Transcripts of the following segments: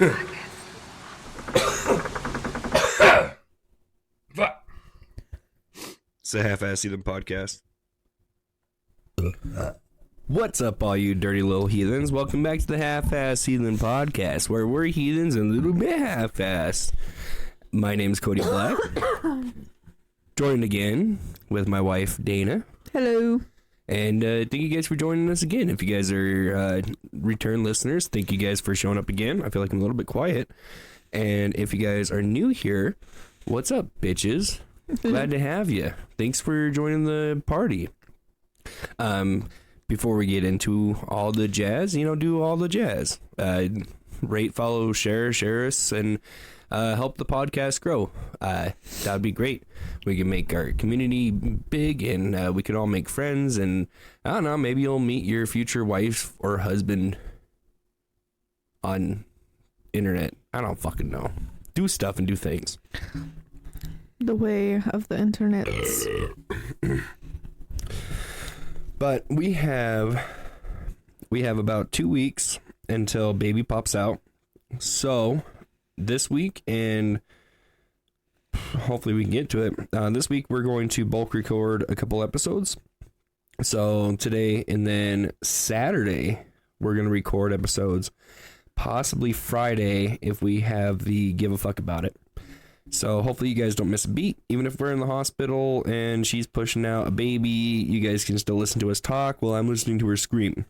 It's a half-ass heathen podcast. What's up, all you dirty little heathens? Welcome back to the half-ass heathen podcast, where we're heathens and a little bit half-ass. My name's Cody Black. Joined again with my wife, Dana. Hello. And thank you guys for joining us again. If you guys are return listeners, thank you guys for showing up again. I feel like I'm a little bit quiet. And if you guys are new here, what's up, bitches? Glad to have you. Thanks for joining the party. Before we get into all the jazz, do all the jazz. Rate, follow, share us, and help the podcast grow. That would be great. We can make our community big, and we can all make friends, and I don't know, maybe you'll meet your future wife or husband on internet. I don't fucking know. Do stuff and do things. The way of the internet. But we have about 2 weeks until baby pops out. So this week, and hopefully we can get to it. This week we're going to bulk record a couple episodes. So today and then Saturday we're going to record episodes. Possibly Friday if we have the give a fuck about it. So hopefully you guys don't miss a beat. Even if we're in the hospital and she's pushing out a baby, you guys can still listen to us talk while I'm listening to her scream.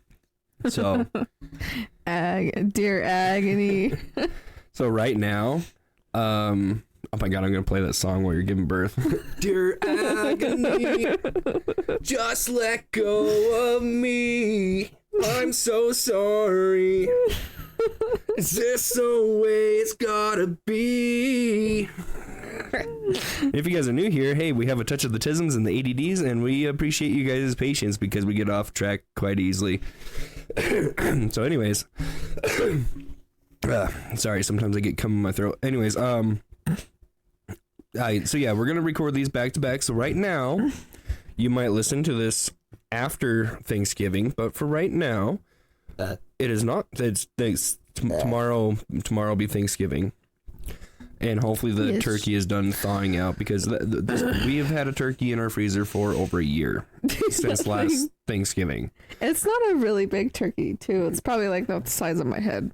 So dear agony. So right now, oh my god, I'm gonna play that song while you're giving birth. Dear agony, just let go of me. I'm so sorry. Is this the way it's gotta be? If you guys are new here, hey, we have a touch of the tisms and the ADDs, and we appreciate you guys' patience because we get off track quite easily. So anyways, sorry, sometimes I get cum in my throat. Anyways, so yeah, we're gonna record these back to back. So right now, you might listen to this after Thanksgiving, but for right now, it is not. It's tomorrow. Tomorrow will be Thanksgiving, and hopefully the turkey is done thawing out because we have had a turkey in our freezer for over a year since last Thanksgiving. It's not a really big turkey, too. It's probably like the size of my head.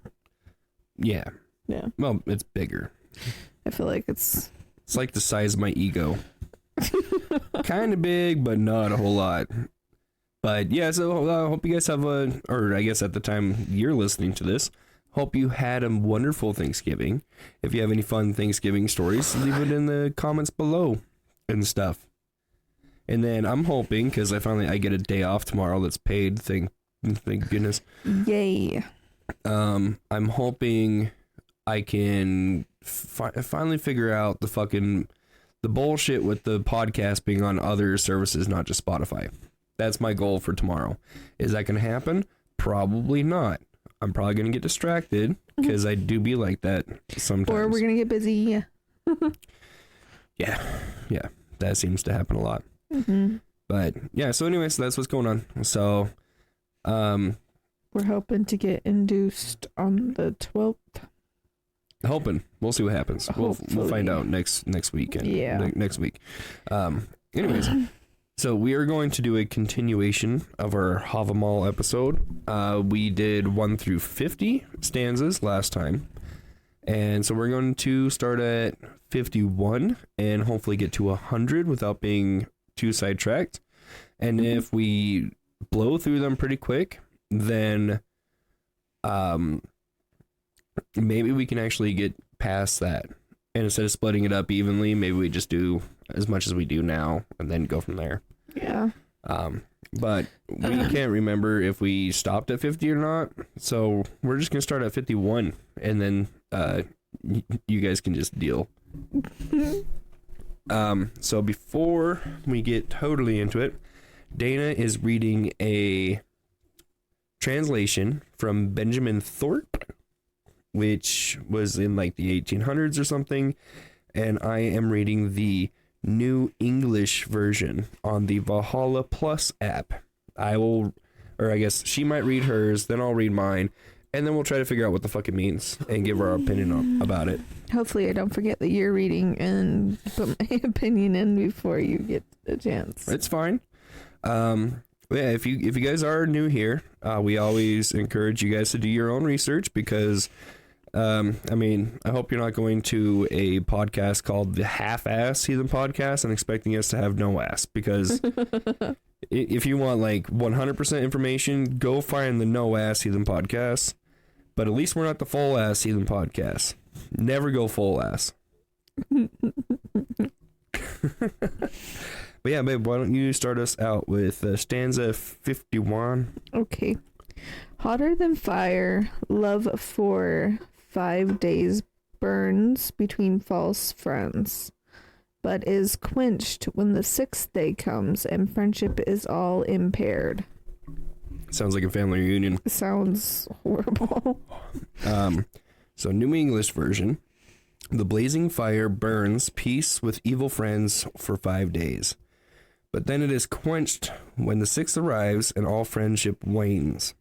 Yeah. Yeah. Well, it's bigger. I feel like it's like the size of my ego. Kind of big, but not a whole lot. But yeah, so hope you guys have or I guess at the time you're listening to this, hope you had a wonderful Thanksgiving. If you have any fun Thanksgiving stories, leave it in the comments below and stuff. And then I'm hoping, because I get a day off tomorrow that's paid, thank goodness. Yay. I'm hoping I can finally figure out the bullshit with the podcast being on other services, not just Spotify. That's my goal for tomorrow. Is that going to happen? Probably not. I'm probably going to get distracted because I do be like that sometimes. Or we're going to get busy. Yeah. That seems to happen a lot. Mm-hmm. But yeah, so anyways, that's what's going on. So, we're hoping to get induced on the 12th. Hoping. We'll see what happens. We'll find out next weekend. Yeah. Next week. Anyways. So we are going to do a continuation of our Havamal episode. We did 1 through 50 stanzas last time. And so we're going to start at 51 and hopefully get to 100 without being too sidetracked. And if we blow through them pretty quick, then maybe we can actually get past that. And instead of splitting it up evenly, maybe we just do as much as we do now and then go from there. Yeah. But we can't remember if we stopped at 50 or not. So we're just going to start at 51 and then you guys can just deal. So before we get totally into it, Dana is reading a translation from Benjamin Thorpe, which was in like the 1800s or something. And I am reading the New English version on the Valhalla Plus app. I guess she might read hers, then I'll read mine, and then we'll try to figure out what the fuck it means and give our opinion about it. Hopefully I don't forget that you're reading and put my opinion in before you get a chance. It's fine. Yeah, if you guys are new here, we always encourage you guys to do your own research because, I hope you're not going to a podcast called the Half-Ass Heathen Podcast and expecting us to have no ass, because if you want like 100% information, go find the No Ass Heathen Podcast. But at least we're not the Full Ass Heathen Podcast. Never go full ass. But yeah, babe, why don't you start us out with stanza 51? Okay. Hotter than fire, love for 5 days burns between false friends, but is quenched when the 6th day comes and friendship is all impaired. Sounds like a family reunion. Sounds horrible. So New English version. The blazing fire burns peace with evil friends for 5 days. But then it is quenched when the 6th arrives and all friendship wanes.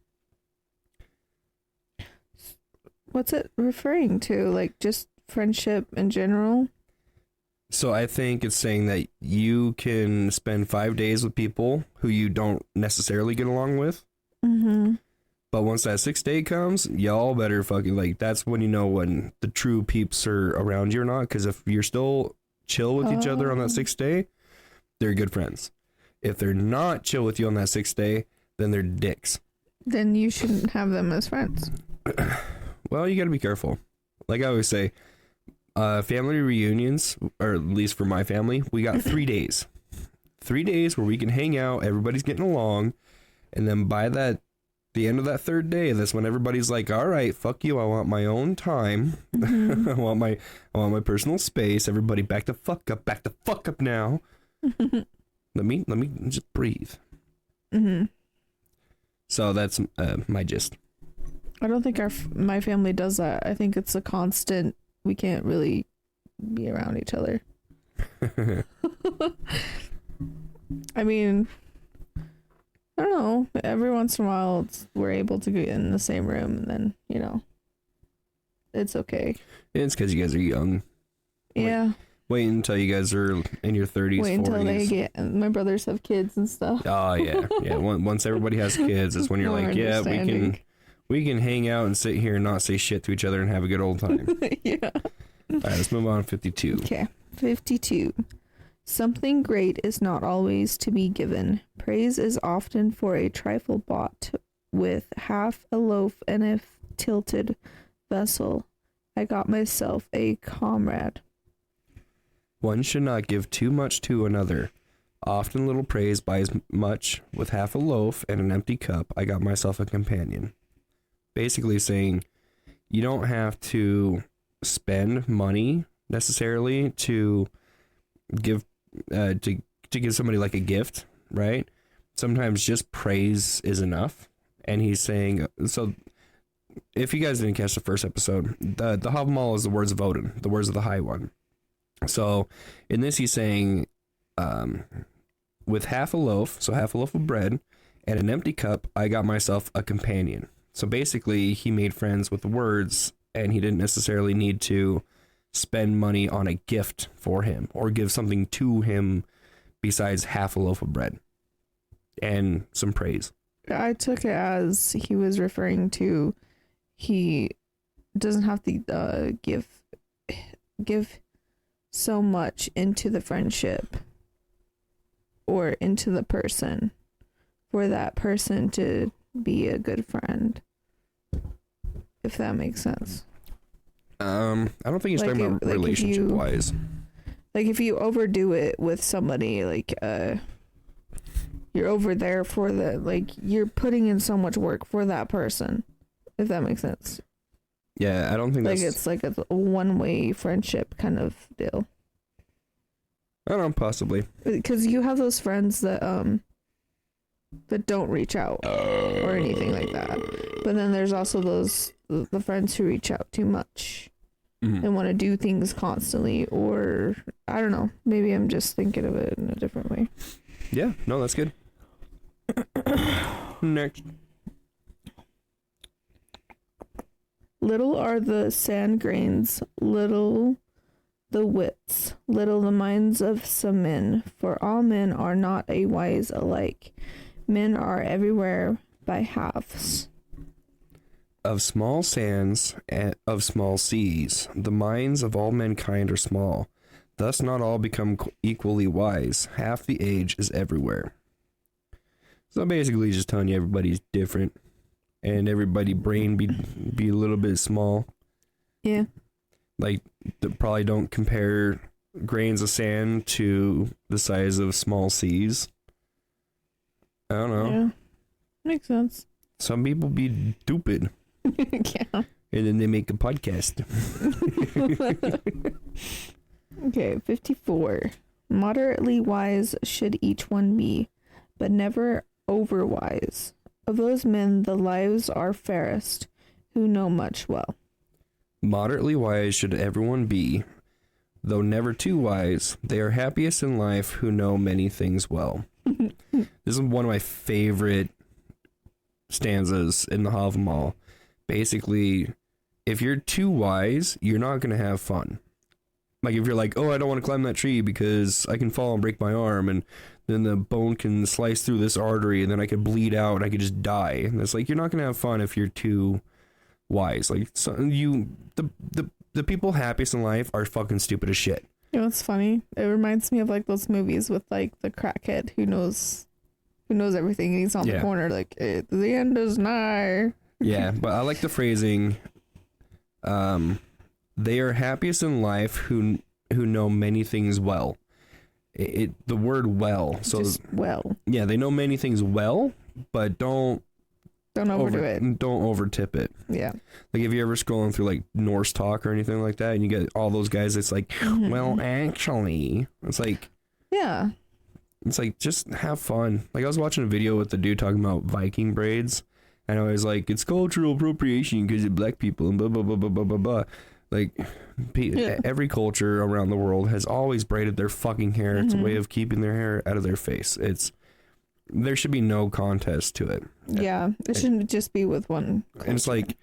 What's it referring to? Like just friendship in general? So I think it's saying that you can spend 5 days with people who you don't necessarily get along with. Mm-hmm. But once that 6th day comes, y'all better fucking, like, that's when you know when the true peeps are around you or not. Because if you're still chill with each other on that 6th day, they're good friends. If they're not chill with you on that 6th day, then they're dicks. Then you shouldn't have them as friends. Well, you gotta be careful. Like I always say, family reunions, or at least for my family, we got 3 days. 3 days where we can hang out, everybody's getting along, and then by the end of that 3rd day, that's when everybody's like, all right, fuck you, I want my own time. Mm-hmm. I want my personal space. Everybody back the fuck up now. Let me just breathe. Mm-hmm. So that's my gist. I don't think my family does that. I think it's a constant. We can't really be around each other. I mean, I don't know. Every once in a while, we're able to get in the same room, and then it's okay. It's because you guys are young. Yeah. Wait until you guys are in your 30s, 40s. Wait until my brothers have kids and stuff. Oh yeah, yeah. Once everybody has kids, is when you're like, yeah, we can hang out and sit here and not say shit to each other and have a good old time. Yeah. All right, let's move on to 52. Okay, 52. Something great is not always to be given. Praise is often for a trifle bought with half a loaf and a tilted vessel. I got myself a comrade. One should not give too much to another. Often little praise buys much. With half a loaf and an empty cup, I got myself a companion. Basically saying you don't have to spend money necessarily to give give somebody like a gift, right? Sometimes just praise is enough. And he's saying, so if you guys didn't catch the first episode, the Havamal is the words of Odin, the words of the High One. So in this he's saying with half a loaf of bread and an empty cup, I got myself a companion. So basically he made friends with the words, and he didn't necessarily need to spend money on a gift for him or give something to him besides half a loaf of bread and some praise. I took it as he was referring to he doesn't have to give so much into the friendship or into the person for that person to be a good friend, if that makes sense. I don't think he's talking about relationship wise. Like if you overdo it with somebody, like you're over there for you're putting in so much work for that person, if that makes sense. Yeah, I don't think like it's like a one-way friendship kind of deal. I don't know, possibly. Because you have those friends that don't reach out or anything like that. But then there's also the friends who reach out too much and want to do things constantly, or I don't know. Maybe I'm just thinking of it in a different way. Yeah, no, that's good. Little are the sand grains, little the wits, little the minds of some men, for all men are not a wise alike. Men are everywhere by halves. Of small sands and of small seas, the minds of all mankind are small. Thus not all become equally wise. Half the age is everywhere. So basically just telling you everybody's different. And everybody brain be a little bit small. Yeah. Like, probably don't compare grains of sand to the size of small seas. I don't know. Yeah. Makes sense. Some people be stupid. Yeah. And then they make a podcast. Okay, 54. Moderately wise should each one be, but never overwise. Of those men, the lives are fairest, who know much well. Moderately wise should everyone be, though never too wise. They are happiest in life who know many things well. This is one of my favorite stanzas in the Havamal. Basically, if you're too wise, you're not going to have fun. Like, if you're like, oh, I don't want to climb that tree because I can fall and break my arm, and then the bone can slice through this artery, and then I could bleed out, and I could just die. And it's like, you're not going to have fun if you're too wise. Like, so the people happiest in life are fucking stupid as shit. You know what's funny? It reminds me of, like, those movies with, like, the crackhead who knows everything, and he's on the corner, like, the end is nigh. Yeah, but I like the phrasing, they are happiest in life who know many things well. The word well. So just well. Yeah, they know many things well, but don't overdo it. Don't overtip it. Yeah. Like, if you're ever scrolling through like Norse talk or anything like that, and you get all those guys, it's like, well, actually, it's like, yeah, it's like, just have fun. Like, I was watching a video with the dude talking about Viking braids, and I was like, it's cultural appropriation because of black people and blah blah blah blah blah blah blah. Like, every culture around the world has always braided their fucking hair. It's a way of keeping their hair out of their face. There should be no contest to it. Yeah, it shouldn't just be with one culture. And it's like,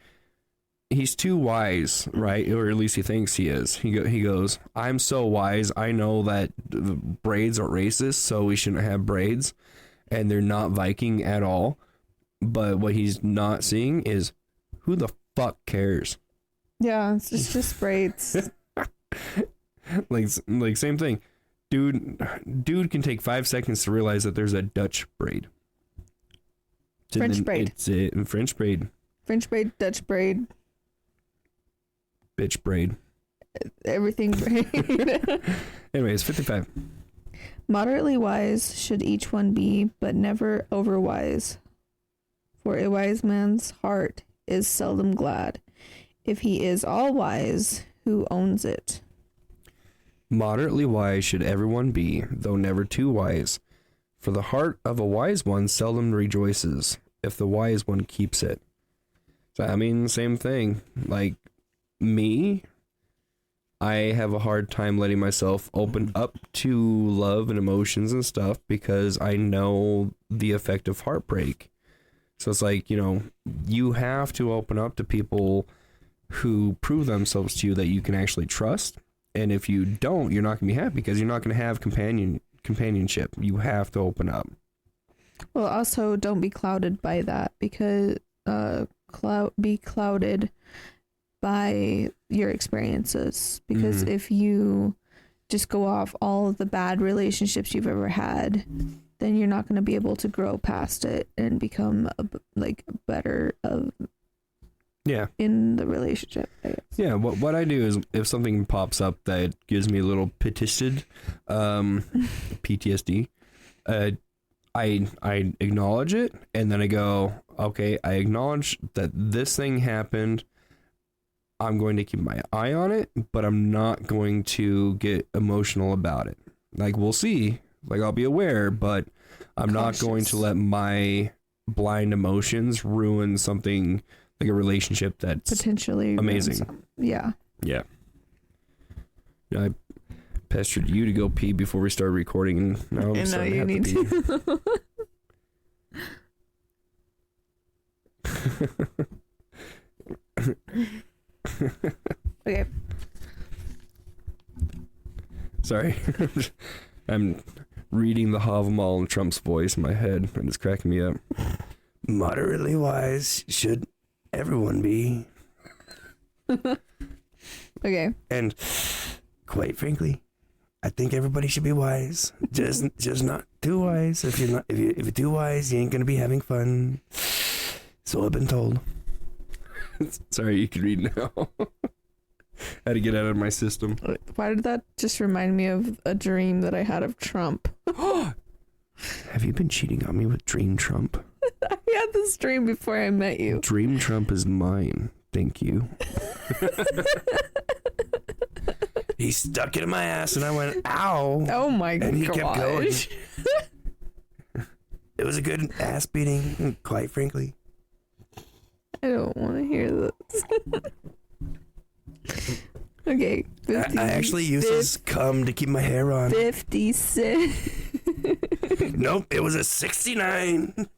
he's too wise, right? Or at least he thinks he is. He goes, I'm so wise, I know that braids are racist, so we shouldn't have braids. And they're not Viking at all. But what he's not seeing is, who the fuck cares? Yeah, it's just braids. like same thing. Dude can take 5 seconds to realize that there's a Dutch braid. French braid. It's it. French braid. French braid, Dutch braid. Bitch braid. Everything braid. Anyways, 55. Moderately wise should each one be, but never overwise. For a wise man's heart is seldom glad. If he is all wise, who owns it? Moderately wise should everyone be, though never too wise. For the heart of a wise one seldom rejoices, if the wise one keeps it. So, I mean, same thing. Like, me, I have a hard time letting myself open up to love and emotions and stuff because I know the effect of heartbreak. So it's like, you have to open up to people who prove themselves to you that you can actually trust. And if you don't, you're not going to be happy because you're not going to have companionship. You have to open up. Well, also don't be clouded by that because be clouded by your experiences. Because if you just go off all of the bad relationships you've ever had, then you're not going to be able to grow past it and become better in the relationship, I guess. Yeah, what I do is if something pops up that gives me a little PTSD, I acknowledge it, and then I go, okay, I acknowledge that this thing happened. I'm going to keep my eye on it, but I'm not going to get emotional about it. Like, we'll see. Like, I'll be aware, but I'm not going to let my blind emotions ruin something like a relationship that's potentially amazing. Yeah. Yeah. I pestered you to go pee before we started recording, and now I'm starting to have to pee. Okay. Sorry. I'm reading the Havamal in Trump's voice in my head, and it's cracking me up. Moderately wise should everyone be. Okay. And quite frankly, I think everybody should be wise. Just not too wise. If you're too wise, you ain't gonna be having fun. So I've been told. Sorry, you can read now. Had to get out of my system. Why did that just remind me of a dream that I had of Trump? Have you been cheating on me with Dream Trump? I had this dream before I met you. Dream Trump is mine. Thank you. He stuck it in my ass and I went, ow. Oh my gosh. And he kept going. It was a good ass beating, quite frankly. I don't want to hear this. Okay. 50, I actually used this cum to keep my hair on. 56. Nope, it was a 69.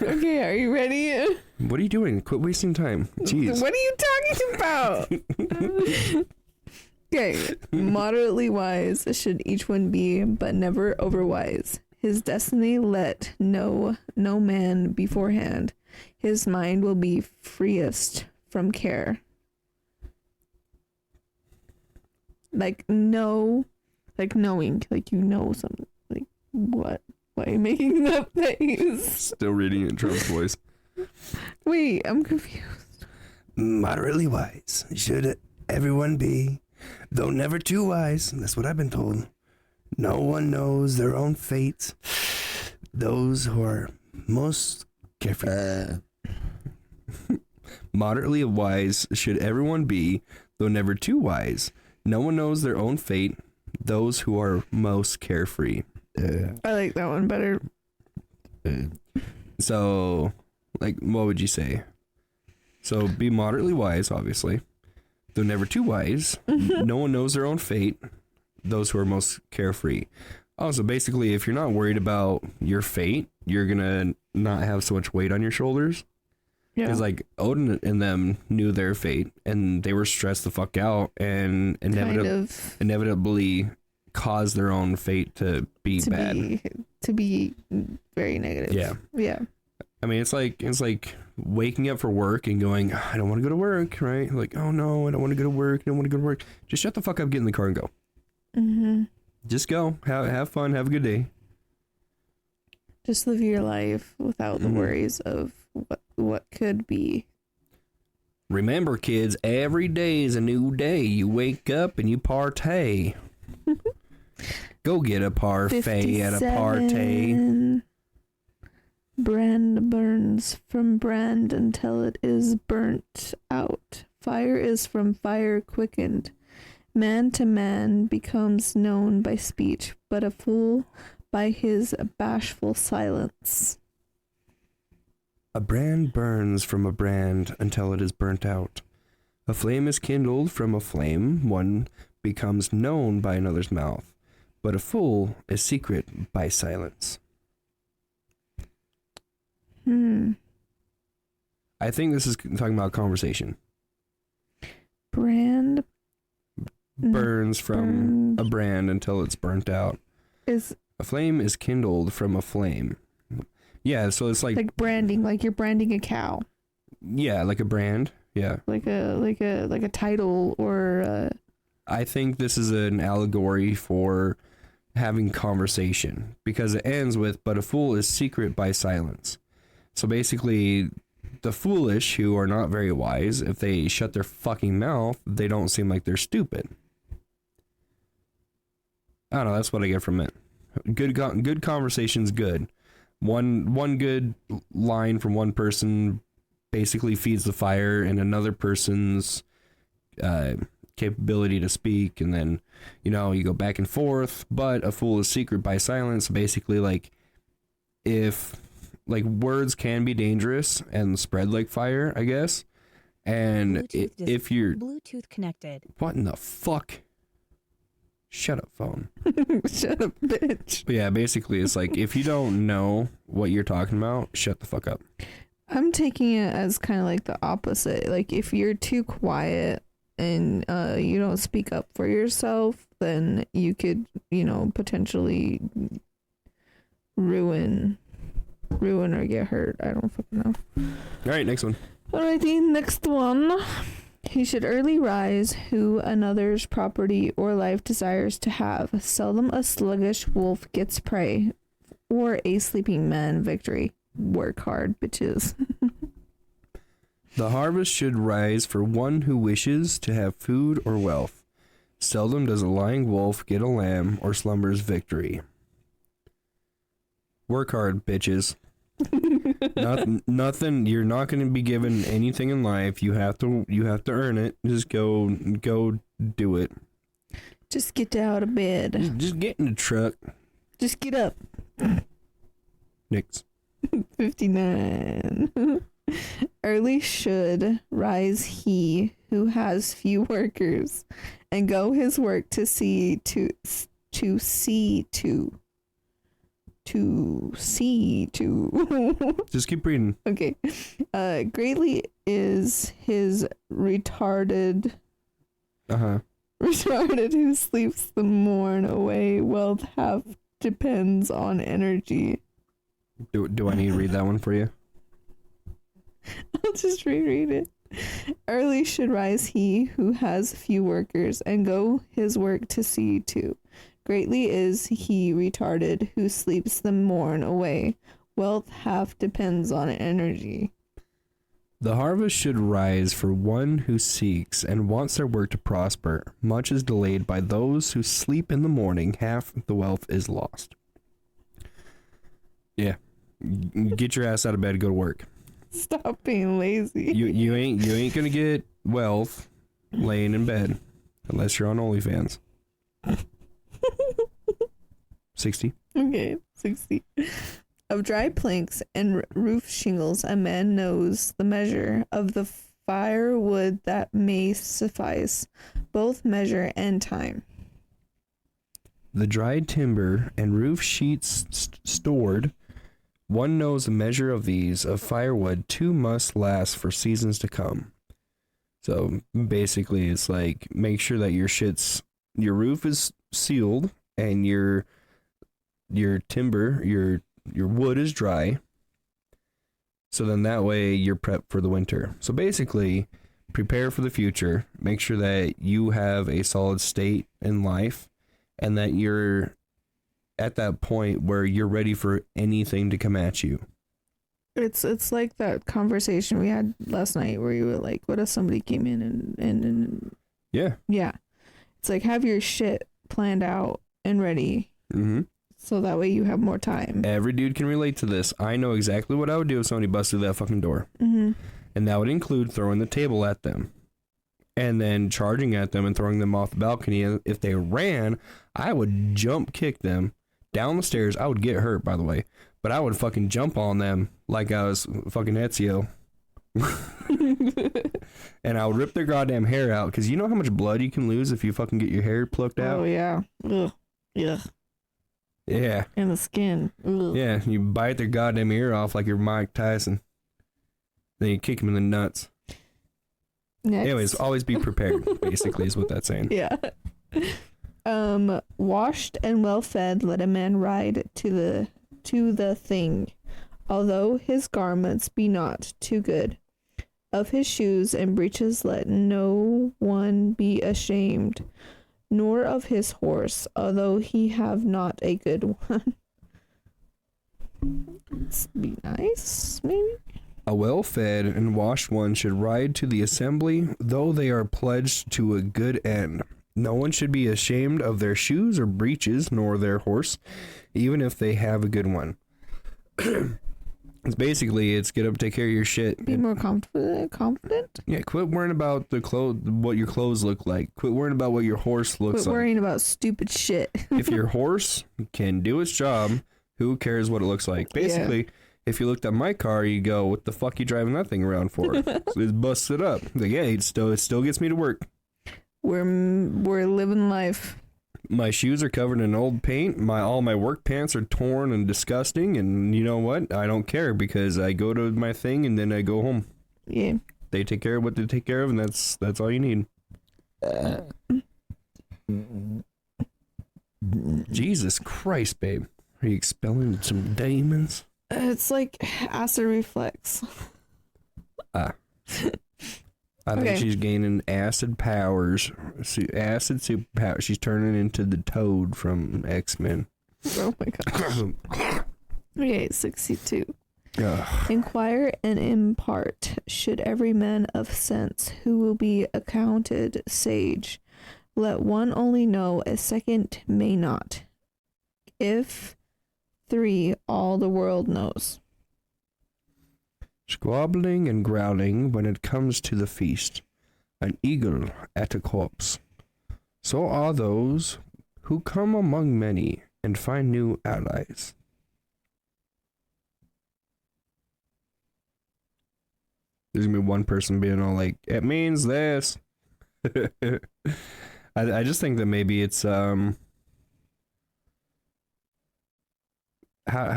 Okay, are you ready? What are you doing? Quit wasting time. Jeez. What are you talking about? Okay, moderately wise should each one be, but never overwise. His destiny let no man beforehand. His mind will be freest from care. Like knowing, like you know something. Like what? Why are you making that face? Still reading it in Trump's voice. Wait, I'm confused. Moderately wise should everyone be, though never too wise. That's what I've been told. No one knows their own fate. Those who are most carefree. Moderately wise should everyone be, though never too wise. No one knows their own fate. Those who are most carefree. I like that one better. So, like, what would you say? So, be moderately wise, obviously. Though never too wise. No one knows their own fate. Those who are most carefree. Oh, so basically, if you're not worried about your fate, you're going to not have so much weight on your shoulders. Yeah. Because, like, Odin and them knew their fate, and they were stressed the fuck out, and inevitably caused their own fate to be bad. To be very negative. Yeah. Yeah. I mean, it's like waking up for work and going, I don't want to go to work, right? Like, oh no, I don't want to go to work. I don't want to go to work. Just shut the fuck up, get in the car and go. Mm-hmm. Just go. Have fun. Have a good day. Just live your life without the worries of what could be. Remember, kids, every day is a new day. You wake up and you partay. Go get a parfait at a party. Brand burns from brand until it is burnt out. Fire is from fire quickened. Man to man becomes known by speech, but a fool by his bashful silence. A brand burns from a brand until it is burnt out. A flame is kindled from a flame. One becomes known by another's mouth, but a fool is secret by silence. I think this is talking about conversation. Brand burns from a brand until it's burnt out. A flame is kindled from a flame. Yeah, so it's like branding, like you're branding a cow. Yeah, like a brand. Yeah. Like a title or I think this is an allegory for having conversation because it ends with, but a fool is secret by silence. So basically, the foolish who are not very wise, if they shut their fucking mouth, they don't seem like they're stupid. I don't know, that's what I get from it. Good conversation's good. One good line from one person basically feeds the fire and another person's capability to speak, and then, you go back and forth, but a fool is secret by silence. Basically, like, if, like, words can be dangerous and spread like fire, I guess, and if you're... Bluetooth connected. What in the fuck? Shut up, phone. Shut up, bitch. But yeah, basically, it's like, if you don't know what you're talking about, shut the fuck up. I'm taking it as kind of like the opposite. Like, if you're too quiet and you don't speak up for yourself, then you could, potentially ruin or get hurt. I don't fucking know. All right, next one. Alrighty, next one. He should early rise who another's property or life desires to have. Seldom a sluggish wolf gets prey, or a sleeping man victory. Work hard, bitches. The harvest should rise for one who wishes to have food or wealth. Seldom does a lying wolf get a lamb or slumber's victory. Work hard, bitches. Nothing. You're not going to be given anything in life. You have to earn it. Just go do it. Just get out of bed. Just get in the truck. Just get up. Next. 59. Early should rise he who has few workers, and go his work to see to. Just keep reading. Okay. Greatly is his retarded who sleeps the morn away. Wealth half depends on energy. Do I need to read that one for you? I'll just reread it. Early should rise he who has few workers, and go his work to see to. Greatly is he retarded who sleeps the morn away. Wealth half depends on energy. The harvest should rise for one who seeks and wants their work to prosper. Much is delayed by those who sleep in the morning. Half the wealth is lost. Yeah. Get your ass out of bed and go to work. Stop being lazy. You ain't gonna get wealth laying in bed unless you're on OnlyFans. 60. Okay, 60. Of dry planks and roof shingles, a man knows the measure of the firewood that may suffice, both measure and time. The dried timber and roof sheets stored, one knows the measure of these. Of firewood, 2 must last for seasons to come. So basically, it's like, make sure that your roof is sealed and your timber, your wood is dry. So then that way you're prepped for the winter. So basically, prepare for the future. Make sure that you have a solid state in life and that you're at that point where you're ready for anything to come at you. It's like that conversation we had last night where you were like, what if somebody came in and Yeah. It's like, have your shit planned out and ready. Mm-hmm. So that way you have more time. Every dude can relate to this. I know exactly what I would do if somebody busted that fucking door. Mm-hmm. And that would include throwing the table at them. And then charging at them and throwing them off the balcony. And if they ran, I would jump kick them down the stairs. I would get hurt, by the way. But I would fucking jump on them like I was fucking Ezio. And I would rip their goddamn hair out. Because you know how much blood you can lose if you fucking get your hair plucked out? Oh, yeah. Ugh. Yeah. Yeah. And the skin. Ugh. Yeah, you bite their goddamn ear off like you're Mike Tyson. Then you kick him in the nuts. Next. Anyways, always be prepared, basically, is what that's saying. Yeah. Washed and well fed, let a man ride to the thing, although his garments be not too good. Of his shoes and breeches let no one be ashamed, nor of his horse, although he have not a good one. Let's be nice, maybe? A well-fed and washed one should ride to the assembly, though they are pledged to a good end. No one should be ashamed of their shoes or breeches, nor their horse, even if they have a good one. It's get up, take care of your shit. Be more confident? Yeah, quit worrying about what your clothes look like. Quit worrying about what your horse looks like. Quit worrying about stupid shit. If your horse can do its job, who cares what it looks like? Basically, yeah. If you looked at my car, you go, what the fuck you driving that thing around for? So it's busted up. Like, yeah, it still gets me to work. We're living life. My shoes are covered in old paint. All my work pants are torn and disgusting. And you know what? I don't care because I go to my thing and then I go home. Yeah. They take care of what they take care of, and that's all you need. Jesus Christ, babe. Are you expelling some demons? It's like acid reflex. I think she's gaining acid powers. Acid superpowers. She's turning into the Toad from X-Men. Oh my gosh. Okay, 62. Ugh. Inquire and impart should every man of sense who will be accounted sage. Let one only know, a second may not. If 3, all the world knows. Squabbling and growling when it comes to the feast. An eagle at a corpse. So are those who come among many and find new allies. There's gonna be one person being all like, it means this. I just think that maybe it's how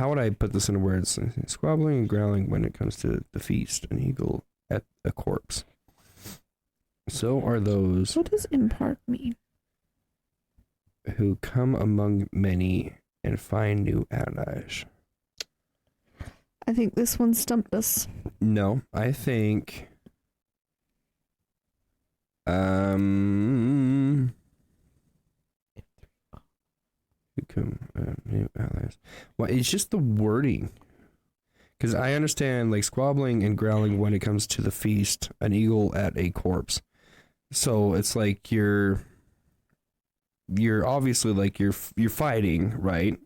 would I put this into words? Squabbling and growling when it comes to the feast, an eagle at a corpse. So are those What does impart mean? who come among many and find new allies. I think this one stumped us. No, I think who come new allies. Well, it's just the wording. Because I understand like squabbling and growling when it comes to the feast, an eagle at a corpse. So it's like you're obviously like you're fighting, right?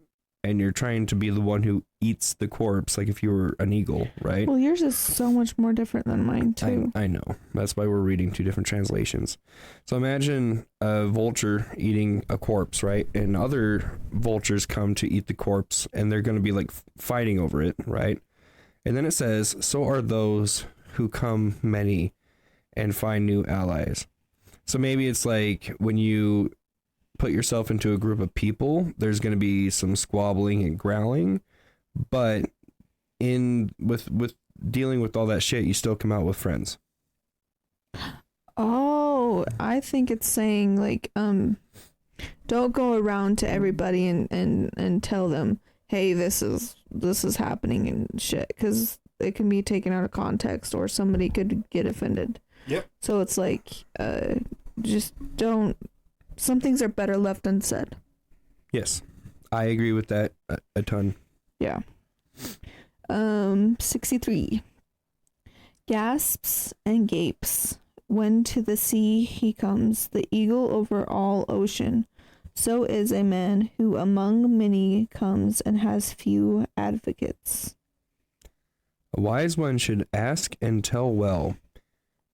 And you're trying to be the one who eats the corpse, like if you were an eagle, right? Well, yours is so much more different than mine too. I know. That's why we're reading two different translations. So imagine a vulture eating a corpse, right? And other vultures come to eat the corpse, and they're going to be like fighting over it, right? And then it says, so are those who come many and find new allies. So maybe it's like when you put yourself into a group of people, there's going to be some squabbling and growling, but with dealing with all that shit, you still come out with friends. Oh, I think it's saying like don't go around to everybody and tell them, hey, this is happening and shit, because it can be taken out of context or somebody could get offended. Yep. So it's like just don't. Some things are better left unsaid. Yes, I agree with that a ton. Yeah. 63. Gasps and gapes when to the sea he comes, the eagle over all ocean. So is a man who among many comes and has few advocates. A wise one should ask and tell well.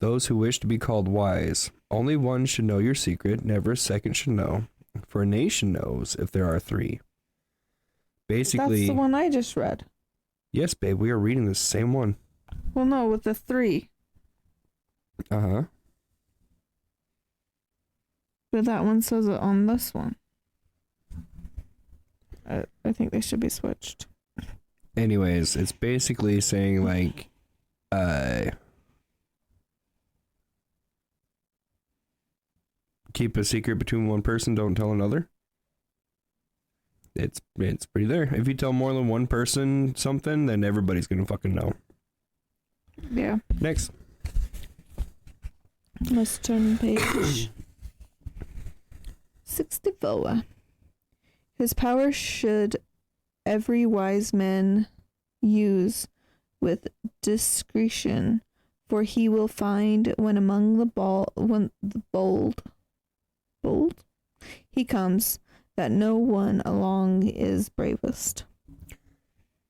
Those who wish to be called wise, only one should know your secret, never a second should know. For a nation knows if there are three. Basically, That's the one I just read. Yes, babe, we are reading the same one. Well, no, with the 3. Uh-huh. But that one says it on this one. I think they should be switched. Anyways, it's basically saying like, keep a secret between one person, don't tell another. It's pretty there. If you tell more than one person something, then everybody's gonna fucking know. Yeah. Next. Let's turn page 64. His power should every wise man use with discretion, for he will find when among the bold he comes, that no one along is bravest.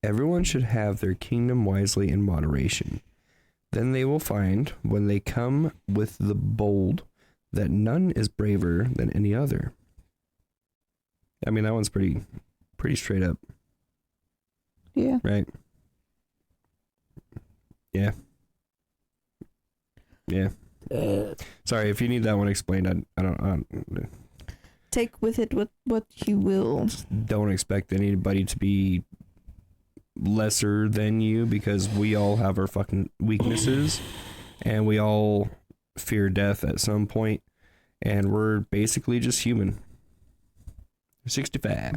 Everyone should have their kingdom wisely in moderation. Then they will find, when they come with the bold, that none is braver than any other. I mean, that one's pretty straight up. Yeah. Right? Yeah. Yeah. Sorry, if you need that one explained, I don't. Take with it what you will. Don't expect anybody to be lesser than you, because we all have our fucking weaknesses and we all fear death at some point, and we're basically just human. 65.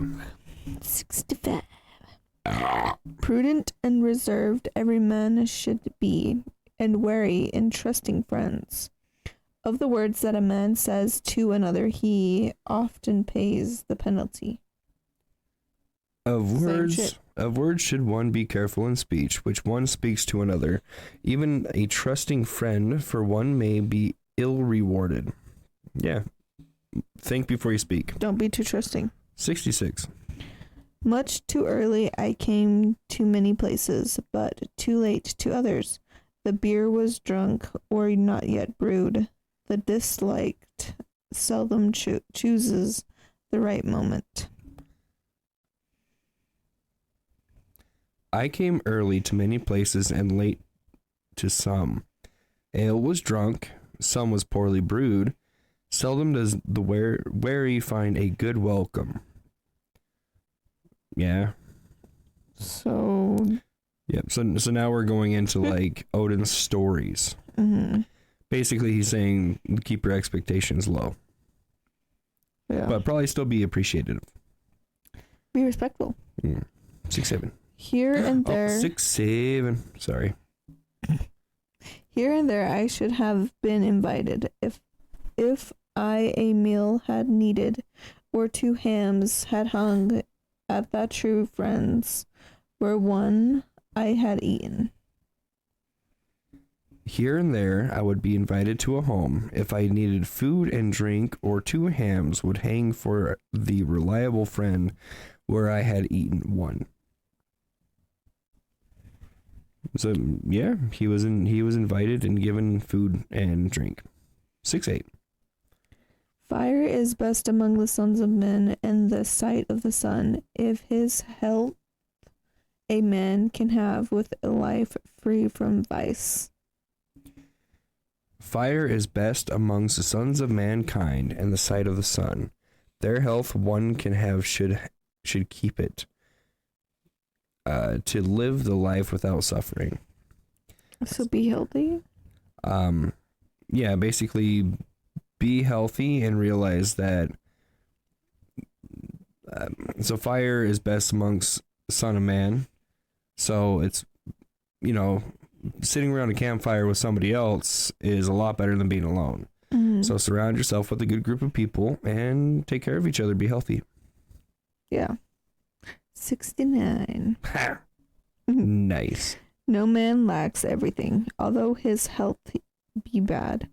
Prudent and reserved every man should be, and wary in trusting friends. Of the words that a man says to another, he often pays the penalty. Of words should one be careful in speech, which one speaks to another. Even a trusting friend for one may be ill rewarded. Yeah. Think before you speak. Don't be too trusting. 66. Much too early I came to many places, but too late to others. The beer was drunk or not yet brewed. The disliked seldom chooses the right moment. I came early to many places and late to some. Ale was drunk, some was poorly brewed. Seldom does the wary find a good welcome. Yeah. So. Yep. So now we're going into like Odin's stories. Mm-hmm. Basically, he's saying keep your expectations low. Yeah. But probably still be appreciative. Be respectful. 6-7. Here and there. 6-7. Sorry. Here and there I should have been invited. If I a meal had needed, or 2 hams had hung at that true friends, where one I had eaten. Here and there I would be invited to a home. If I needed food and drink, or 2 hams would hang for the reliable friend where I had eaten one. So yeah, he was invited and given food and drink. 6-8. Fire is best among the sons of men in the sight of the sun. If his health a man can have with a life free from vice. Fire is best amongst the sons of mankind in the sight of the sun. Their health one can have should keep it. To live the life without suffering. So be healthy? Yeah, basically be healthy and realize that so fire is best amongst son of man. So it's, sitting around a campfire with somebody else is a lot better than being alone. Mm-hmm. So surround yourself with a good group of people and take care of each other. Be healthy. Yeah. 69. Nice. No man lacks everything, although his health be bad.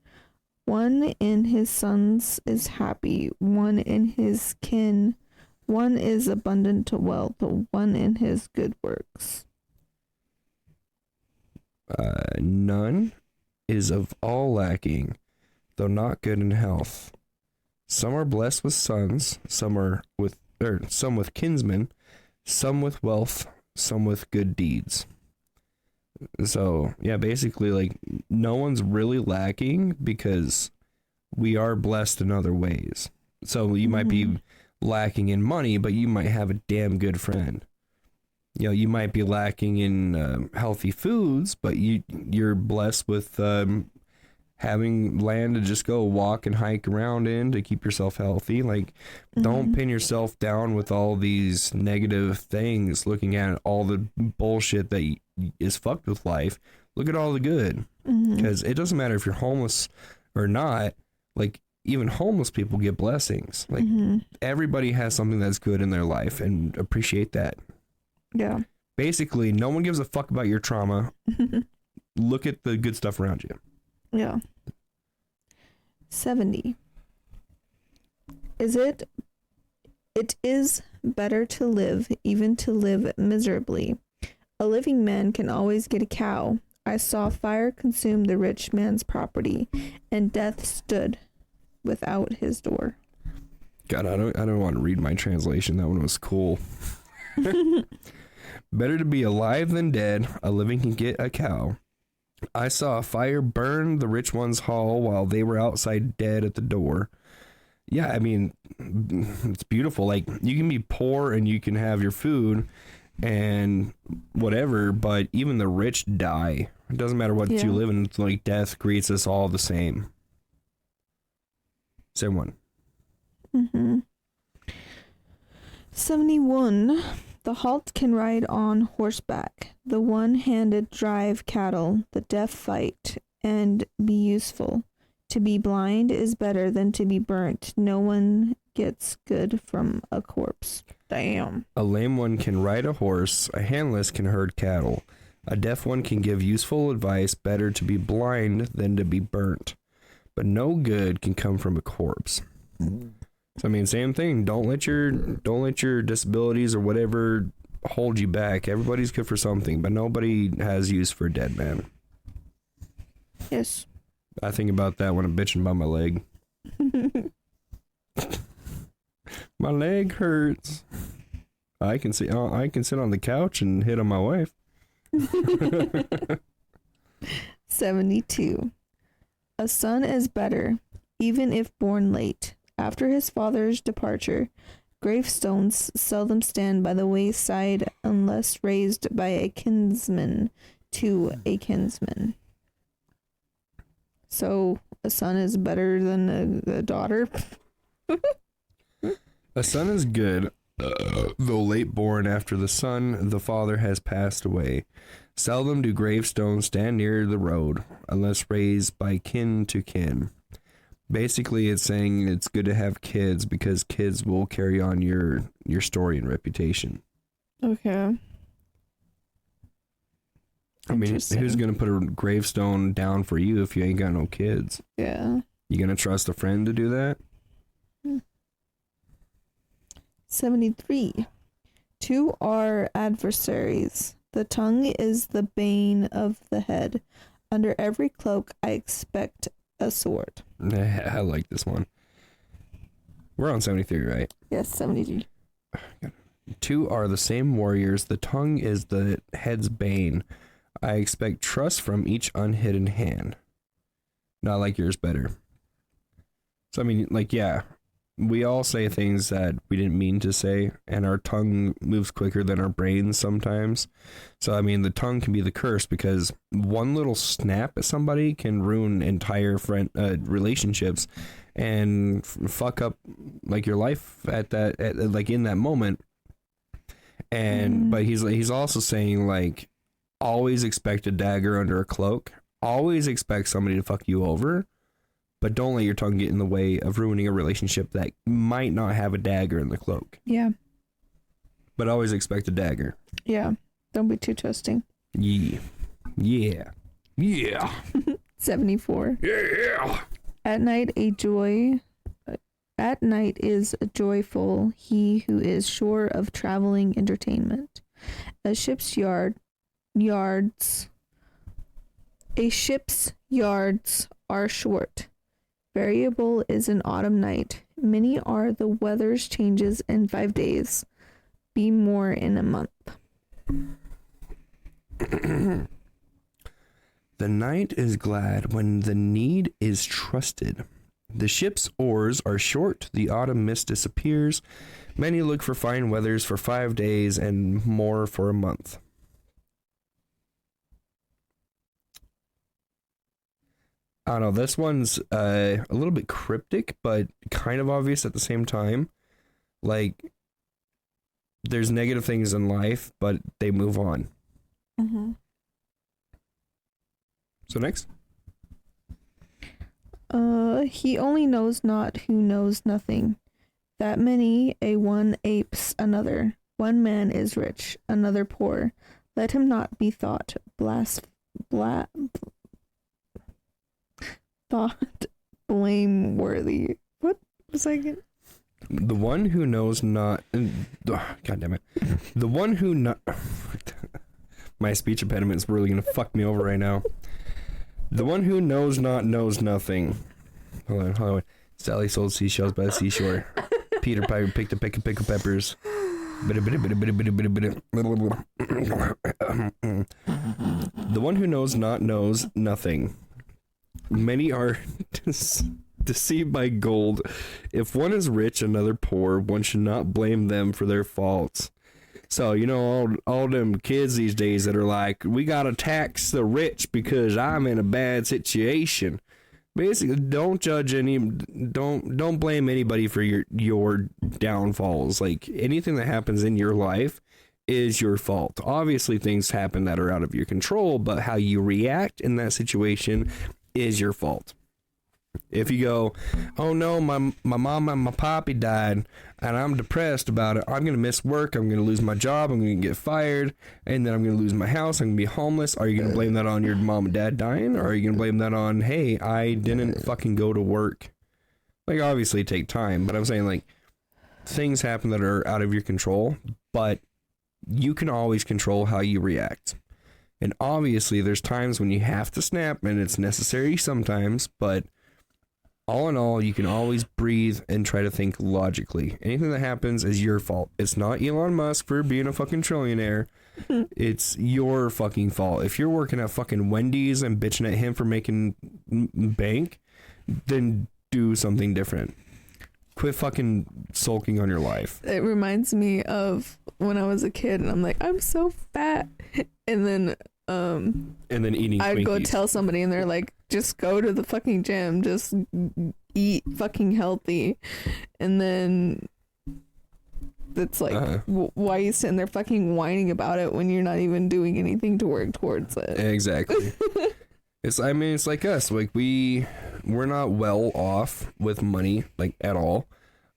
One in his sons is happy, one in his kin, one is abundant to wealth, one in his good works. None is of all lacking, though not good in health. Some are blessed with sons, some with kinsmen, some with wealth, some with good deeds. So, yeah, basically, like, no one's really lacking because we are blessed in other ways. So you might be lacking in money, but you might have a damn good friend. You might be lacking in healthy foods, but you're blessed with having land to just go walk and hike around in to keep yourself healthy. Like, don't pin yourself down with all these negative things, looking at all the bullshit that is fucked with life. Look at all the good, because it doesn't matter if you're homeless or not. Like, even homeless people get blessings. Like, everybody has something that's good in their life, and appreciate that. Yeah. Basically, no one gives a fuck about your trauma. Look at the good stuff around you. Yeah. 70. It is better to live, even to live miserably. A living man can always get a cow. I saw fire consume the rich man's property, and death stood without his door. God, I don't want to read my translation. That one was cool. Better to be alive than dead. A living can get a cow. I saw a fire burn the rich one's hall while they were outside dead at the door. Yeah, I mean, it's beautiful. Like, you can be poor and you can have your food and whatever, but even the rich die. It doesn't matter what Yeah. you live in. It's like death creates us all the same. Same one. 71. The halt can ride on horseback. The one-handed drive cattle. The deaf fight and be useful. To be blind is better than to be burnt. No one gets good from a corpse. Damn. A lame one can ride a horse. A handless can herd cattle. A deaf one can give useful advice. Better to be blind than to be burnt. But no good can come from a corpse. So, I mean, same thing. Don't let your disabilities or whatever hold you back. Everybody's good for something, but nobody has use for a dead man. Yes. I think about that when I'm bitching about my leg. My leg hurts. I can sit on the couch and hit on my wife. 72. A son is better, even if born late. After his father's departure, gravestones seldom stand by the wayside unless raised by a kinsman to a kinsman. So, a son is better than a daughter? A son is good, though late born. After the son, the father has passed away. Seldom do gravestones stand near the road, unless raised by kin to kin. Basically, it's saying it's good to have kids because kids will carry on your story and reputation. Okay. I mean, who's going to put a gravestone down for you if you ain't got no kids? Yeah. You going to trust a friend to do that? 73. Two are adversaries. The tongue is the bane of the head. Under every cloak I expect a sword. I like this one. We're on 73, right? Yes, 73. Two are the same warriors. The tongue is the head's bane. I expect trust from each unhidden hand. Not like yours better. So, I mean, like, yeah, we all say things that we didn't mean to say, and our tongue moves quicker than our brains sometimes. So, I mean, the tongue can be the curse because one little snap at somebody can ruin entire relationships and fuck up, like, your life like, in that moment. And, but he's also saying, like, always expect a dagger under a cloak. Always expect somebody to fuck you over. But don't let your tongue get in the way of ruining a relationship that might not have a dagger in the cloak. Yeah. But always expect a dagger. Yeah. Don't be too trusting. Yeah. Yeah. Yeah. 74. Yeah. At night is joyful he who is sure of traveling entertainment. A ship's yards are short. Variable is an autumn night. Many are the weather's changes in 5 days. Be more in a month. The night is glad when the need is trusted. The ship's oars are short. The autumn mist disappears. Many look for fine weathers for 5 days and more for a month. I don't know, this one's a little bit cryptic, but kind of obvious at the same time. Like, there's negative things in life, but they move on. Mm-hmm. So next. He only knows not who knows nothing. That many a one apes another. One man is rich, another poor. Let him not be thought blameworthy. What was I getting? The one who knows not... God damn it. The one who not... My speech impediment is really going to fuck me over right now. The one who knows not knows nothing. Hold on. Sally sold seashells by the seashore. Peter Piper picked a pick of pickled peppers. The one who knows not knows nothing. Many are... Deceived by gold. If one is rich, another poor, one should not blame them for their faults. So, you know, all them kids these days that are like, we gotta tax the rich because I'm in a bad situation. Basically, don't blame anybody for your downfalls. Like, anything that happens in your life is your fault. Obviously, things happen that are out of your control, but how you react in that situation is your fault. If you go, oh no, my mom and my poppy died, and I'm depressed about it, I'm going to miss work, I'm going to lose my job, I'm going to get fired, and then I'm going to lose my house, I'm going to be homeless. Are you going to blame that on your mom and dad dying? Or are you going to blame that on, hey, I didn't fucking go to work? Like, obviously take time, but I'm saying, like, things happen that are out of your control, but you can always control how you react. And obviously there's times when you have to snap, and it's necessary sometimes, but all in all, you can always breathe and try to think logically. Anything that happens is your fault. It's not Elon Musk for being a fucking trillionaire. It's your fucking fault. If you're working at fucking Wendy's and bitching at him for making bank, then do something different. Quit fucking sulking on your life. It reminds me of when I was a kid and I'm like, I'm so fat. And then eating I'd Twinkies. Go tell somebody and they're like, just go to the fucking gym, just eat fucking healthy. And then it's like, why are you sitting there fucking whining about it when you're not even doing anything to work towards it? Exactly. It's like us, like we're not well off with money, like, at all.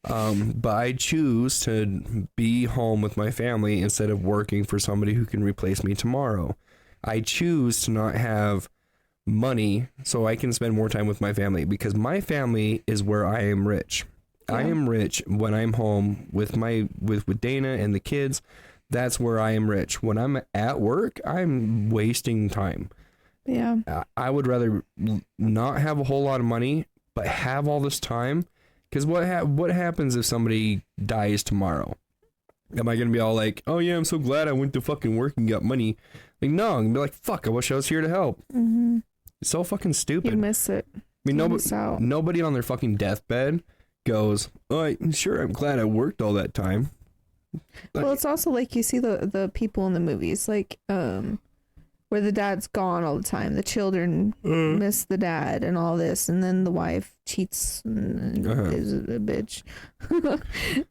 But I choose to be home with my family instead of working for somebody who can replace me tomorrow. I choose to not have money so I can spend more time with my family, because my family is where I am rich. Yeah. I am rich when I'm home with with Dana and the kids. That's where I am rich. When I'm at work, I'm wasting time. Yeah. I would rather not have a whole lot of money, but have all this time. Because what happens if somebody dies tomorrow? Am I going to be all like, oh yeah, I'm so glad I went to fucking work and got money? Like, no, I'm going to be like, fuck, I wish I was here to help. Mm-hmm. It's so fucking stupid. You miss it. I mean, nobody on their fucking deathbed goes, oh, sure, I'm glad I worked all that time. Well, it's also like you see the people in the movies, like, where the dad's gone all the time. The children miss the dad and all this, and then the wife cheats and is a bitch.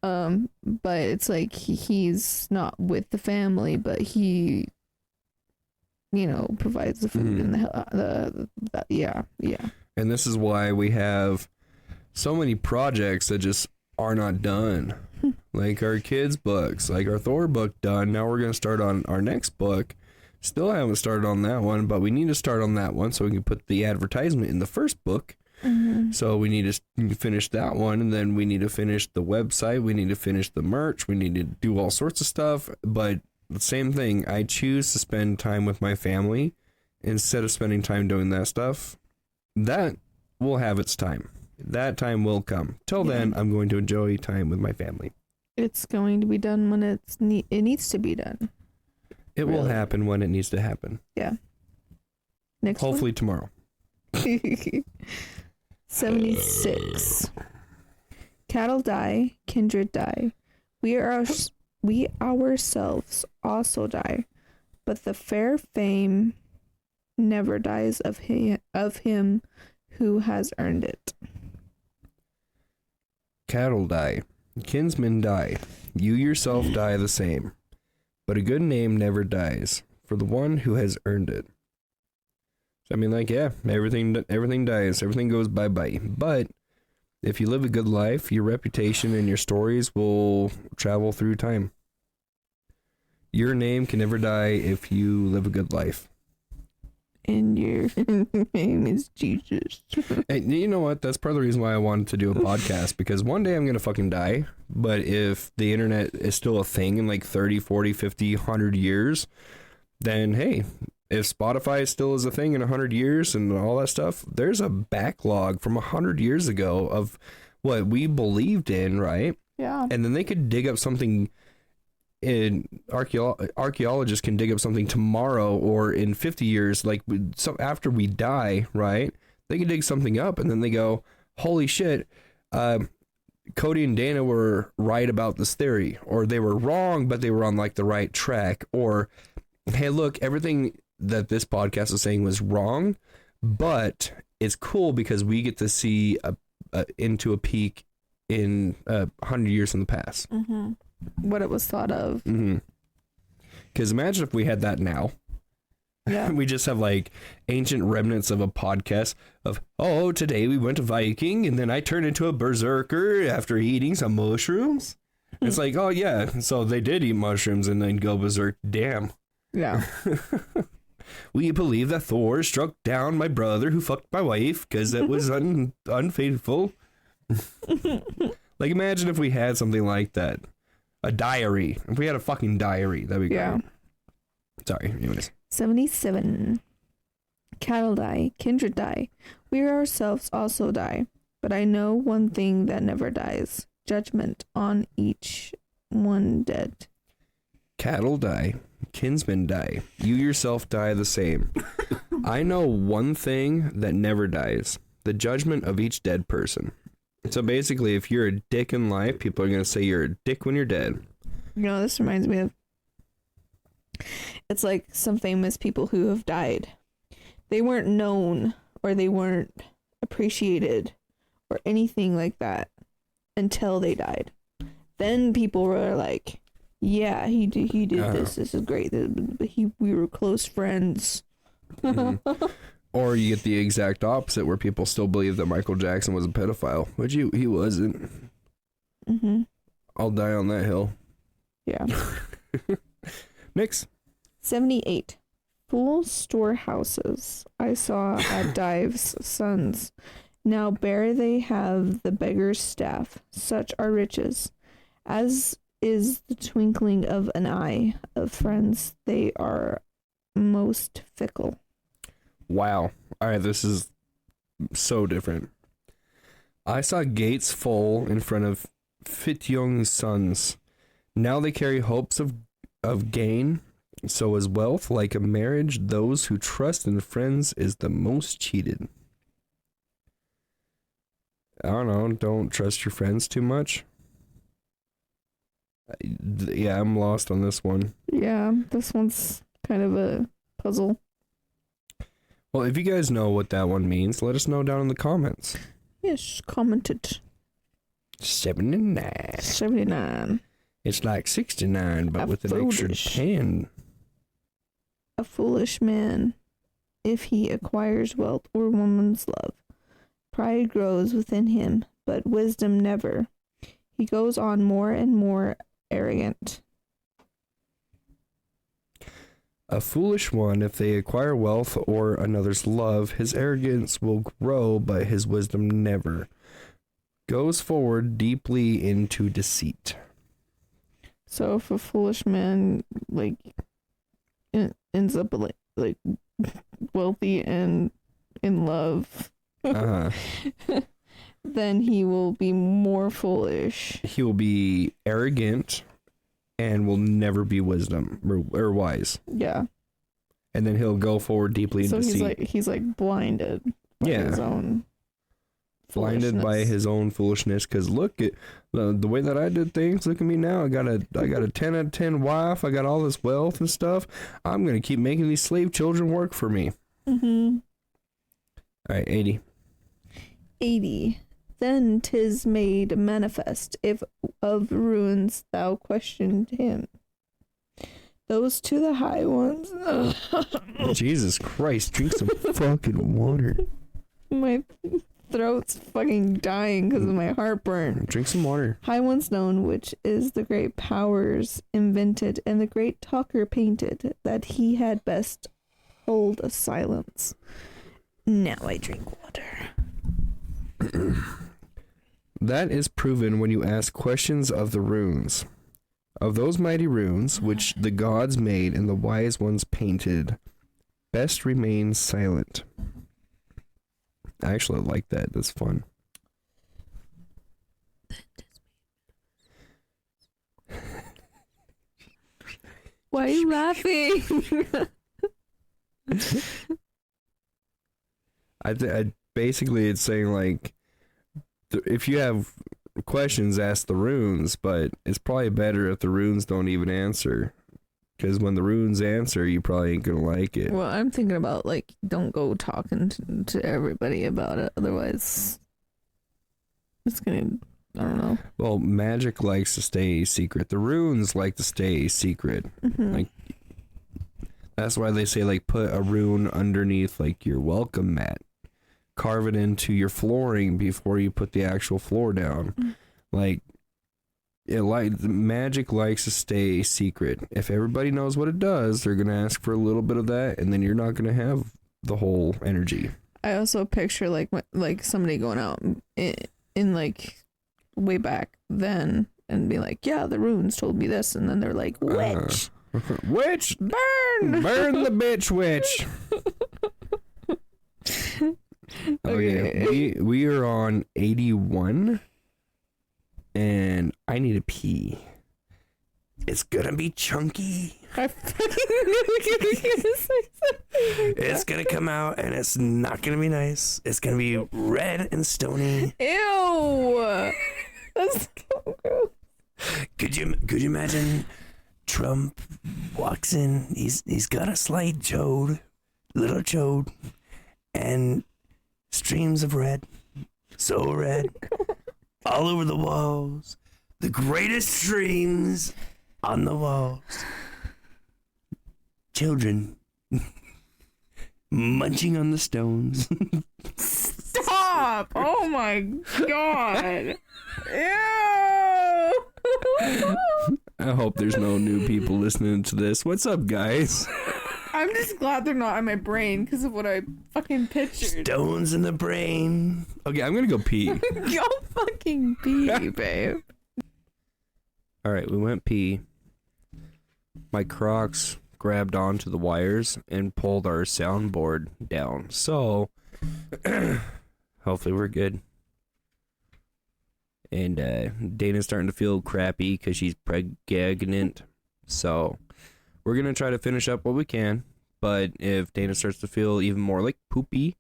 But it's like he's not with the family, but he, provides the food and the yeah. And this is why we have so many projects that just are not done. Like our kids' books, like our Thor book done. Now we're going to start on our next book. Still haven't started on that one, but we need to start on that one so we can put the advertisement in the first book. Mm-hmm. So we need to finish that one, and then we need to finish the website. We need to finish the merch. We need to do all sorts of stuff. But the same thing, I choose to spend time with my family instead of spending time doing that stuff. That will have its time. That time will come. Till then, I'm going to enjoy time with my family. It's going to be done when it needs to be done. It will happen when it needs to happen. Yeah. Next Hopefully tomorrow. 76. Cattle die, kindred die. We ourselves also die, but the fair fame never dies of him who has earned it. Cattle die, kinsmen die, you yourself die the same. But a good name never dies for the one who has earned it. So, I mean, like, yeah, everything dies. Everything goes bye-bye. But if you live a good life, your reputation and your stories will travel through time. Your name can never die if you live a good life. And your name is Jesus. And you know what? That's part of the reason why I wanted to do a podcast, because one day I'm going to fucking die. But if the internet is still a thing in like 30, 40, 50, 100 years, then hey, if Spotify still is a thing in 100 years and all that stuff, there's a backlog from 100 years ago of what we believed in, right? Yeah. And then they could dig up something. Archaeologists can dig up something tomorrow or in 50 years, like so after we die, right? They can dig something up and then they go, holy shit, Cody and Dana were right about this theory, or they were wrong, but they were on like the right track, or hey, look, everything that this podcast was saying was wrong, but it's cool because we get to see into a peak in 100 years in the past. Mm-hmm. What it was thought of. Mm-hmm. Because imagine if we had that now. Yeah. We just have like ancient remnants of a podcast of, oh, today we went to Viking and then I turned into a berserker after eating some mushrooms. It's like, oh yeah, so they did eat mushrooms and then go berserk. Damn. Yeah. Will you believe that Thor struck down my brother who fucked my wife because it was unfaithful? Like, imagine if we had something like that. A diary. If we had a fucking diary, that'd be great. Sorry, anyways. 77. Cattle die, kindred die. We ourselves also die. But I know one thing that never dies. Judgment on each one dead. Cattle die, kinsmen die. You yourself die the same. I know one thing that never dies. The judgment of each dead person. So basically, if you're a dick in life, people are going to say you're a dick when you're dead. You know, this reminds me of... It's like some famous people who have died. They weren't known or they weren't appreciated or anything like that until they died. Then people were like, yeah, he did this. This is great. We were close friends. Mm-hmm. Or you get the exact opposite where people still believe that Michael Jackson was a pedophile, which he wasn't. Mm-hmm. I'll die on that hill. Yeah. Next. 78. Full storehouses I saw at Dive's sons. Now bare they have the beggar's staff. Such are riches. As is the twinkling of an eye of friends, they are most fickle. Wow. All right, this is so different. I saw gates full in front of Fitjong's sons. Now they carry hopes of gain. So is wealth like a marriage. Those who trust in friends is the most cheated. I don't know. Don't trust your friends too much. Yeah, I'm lost on this one. Yeah, this one's kind of a puzzle. Well, if you guys know what that one means, let us know down in the comments. Yes, commented. 79. 79. It's like 69, but with an extra 10. A foolish man, if he acquires wealth or woman's love. Pride grows within him, but wisdom never. He goes on more and more arrogant. A foolish one, if they acquire wealth or another's love, his arrogance will grow, but his wisdom never. Goes forward deeply into deceit. So if a foolish man like ends up like wealthy and in love, then he will be more foolish. He will be arrogant and will never be wisdom or wise. Yeah. And then he'll go forward deeply into deceit. So he's like blinded by his own blinded by his own foolishness, because look at the way that I did things. Look at me now. I got a 10 out of 10 wife. I got all this wealth and stuff. I'm gonna keep making these slave children work for me. Mm-hmm. All right, 80. 80. Then 'tis made manifest, if of ruins thou questioned him. Those to the high ones. Jesus Christ, drink some fucking water. My throat's fucking dying because of my heartburn. Drink some water. High ones known, which is the great powers invented, and the great talker painted, that he had best hold a silence. Now I drink water. That is proven when you ask questions of the runes. Of those mighty runes, which the gods made and the wise ones painted, best remain silent. I actually like that. That's fun. Why are you laughing? I basically it's saying like if you have questions, ask the runes, but it's probably better if the runes don't even answer. Because when the runes answer, you probably ain't gonna like it. Well, I'm thinking about, like, don't go talking to everybody about it. Otherwise, it's gonna, I don't know. Well, magic likes to stay secret. The runes like to stay secret. Mm-hmm. Like, that's why they say, like, put a rune underneath, like, your welcome mat. Carve it into your flooring before you put the actual floor down. Like, magic likes to stay secret. If everybody knows what it does, they're gonna ask for a little bit of that, and then you're not gonna have the whole energy. I also picture like somebody going out in like way back then and be like, yeah, the runes told me this, and then they're like, witch, witch, burn the bitch, witch. Okay, we are on 81. And I need to pee. It's gonna be chunky. I fucking knew you were gonna say something. It's gonna come out and it's not gonna be nice. It's gonna be red and stony. Ew. That's so gross. Could you imagine Trump walks in, he's got a slight chode, little chode, and streams of red. So red. All over the walls. The greatest streams on the walls. Children munching on the stones. Stop! Oh my god. Ew! I hope there's no new people listening to this. What's up, guys? I'm just glad they're not in my brain because of what I fucking pictured. Stones in the brain. Okay, I'm gonna go pee. Go fucking pee, babe. Alright, we went pee. My Crocs grabbed onto the wires and pulled our soundboard down. So, hopefully we're good. And Dana's starting to feel crappy because she's pregnant. So, we're going to try to finish up what we can. But if Dana starts to feel even more like poopy,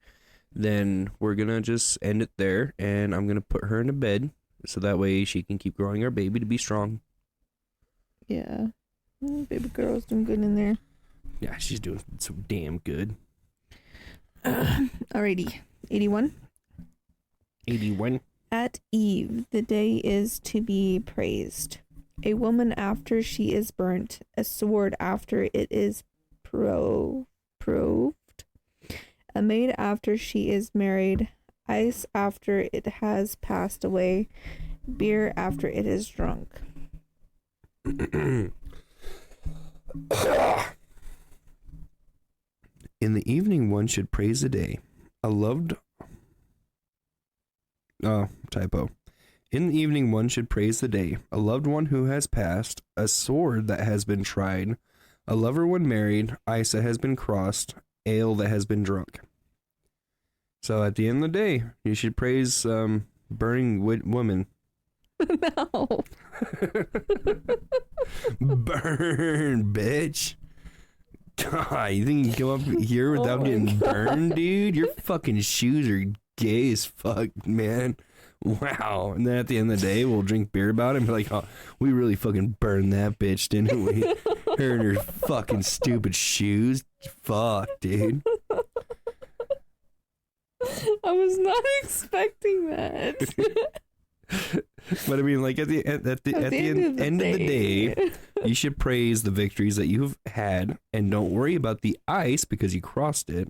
then we're going to just end it there. And I'm going to put her into bed so that way she can keep growing our baby to be strong. Yeah. Baby girl's doing good in there. Yeah, she's doing so damn good. Alrighty. 81. 81. At eve, the day is to be praised. A woman after she is burnt, a sword after it is proved, a maid after she is married, ice after it has passed away, beer after it is drunk. In the evening, one should praise the day. A loved... typo. In the evening, one should praise the day. A loved one who has passed, a sword that has been tried, a lover when married, ice that has been crossed, ale that has been drunk. So at the end of the day, you should praise burning women. No. Burn, bitch. God, you think you can come up here without getting burned, dude? Your fucking shoes are gay as fuck, man. Wow. And then at the end of the day, we'll drink beer about it and be like, oh, we really fucking burned that bitch, didn't we? Her and her fucking stupid shoes. Fuck, dude. I was not expecting that. But I mean, like at the end of the day, you should praise the victories that you've had, and don't worry about the ice because you crossed it.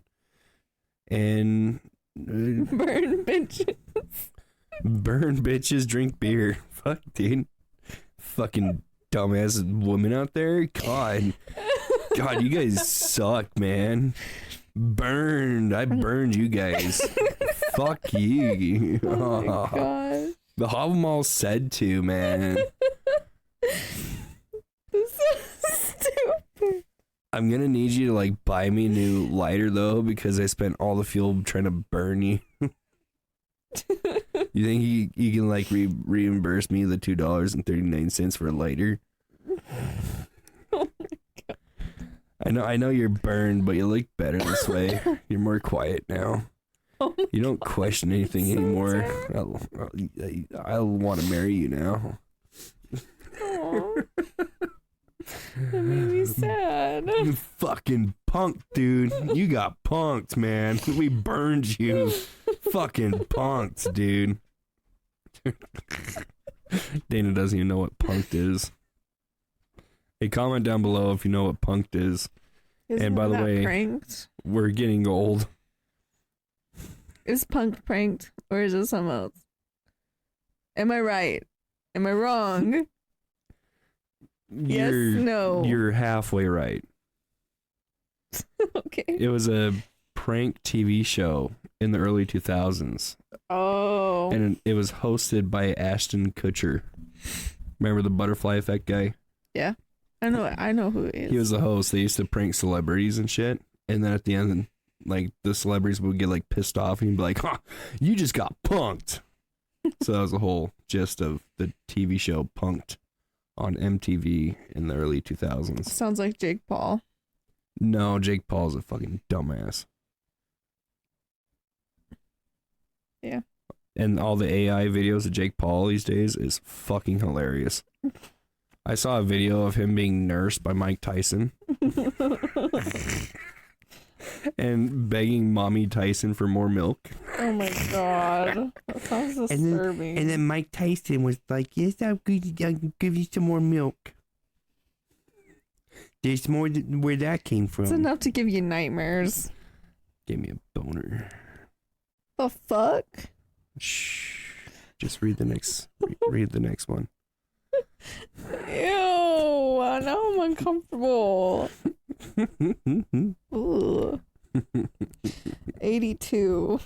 And burn bitches. Burn bitches, drink beer. Fuck, dude. Fucking dumbass women out there. God, you guys suck, man. Burned. I burned you guys. Fuck you. Oh my gosh. The Havamal said to, man. This is stupid. I'm gonna need you to like buy me a new lighter though, because I spent all the fuel trying to burn you. You think you can like reimburse me the $2.39 for a lighter? Oh my god. I know you're burned, but you look better this way. You're more quiet now. You don't question anything anymore. I'll want to marry you now. Aw. That made me sad. You fucking punk, dude. You got punked, man. We burned you. Fucking punked, dude. Dana doesn't even know what punked is. Hey, comment down below if you know what punked is. And by the way, pranked? We're getting old. Is punked pranked or is it something else? Am I right? Am I wrong? Yes, no. You're halfway right. Okay. It was a prank TV show in the early 2000s. Oh. And it was hosted by Ashton Kutcher. Remember the butterfly effect guy? Yeah. I know who he is. He was the host. They used to prank celebrities and shit. And then at the end, like, the celebrities would get, like, pissed off and he'd be like, huh, you just got punked. So that was the whole gist of the TV show Punked on MTV in the early 2000s. Sounds like Jake Paul. No, Jake Paul's a fucking dumbass. Yeah. And all the AI videos of Jake Paul these days is fucking hilarious. I saw a video of him being nursed by Mike Tyson. And begging Mommy Tyson for more milk. Oh my god. That sounds disturbing. And then Mike Tyson was like, yes, I'll give you some more milk. There's more where that came from. It's enough to give you nightmares. Give me a boner. The fuck? Shh. Just read the next one. Ew. Now I'm uncomfortable. Ugh. 82.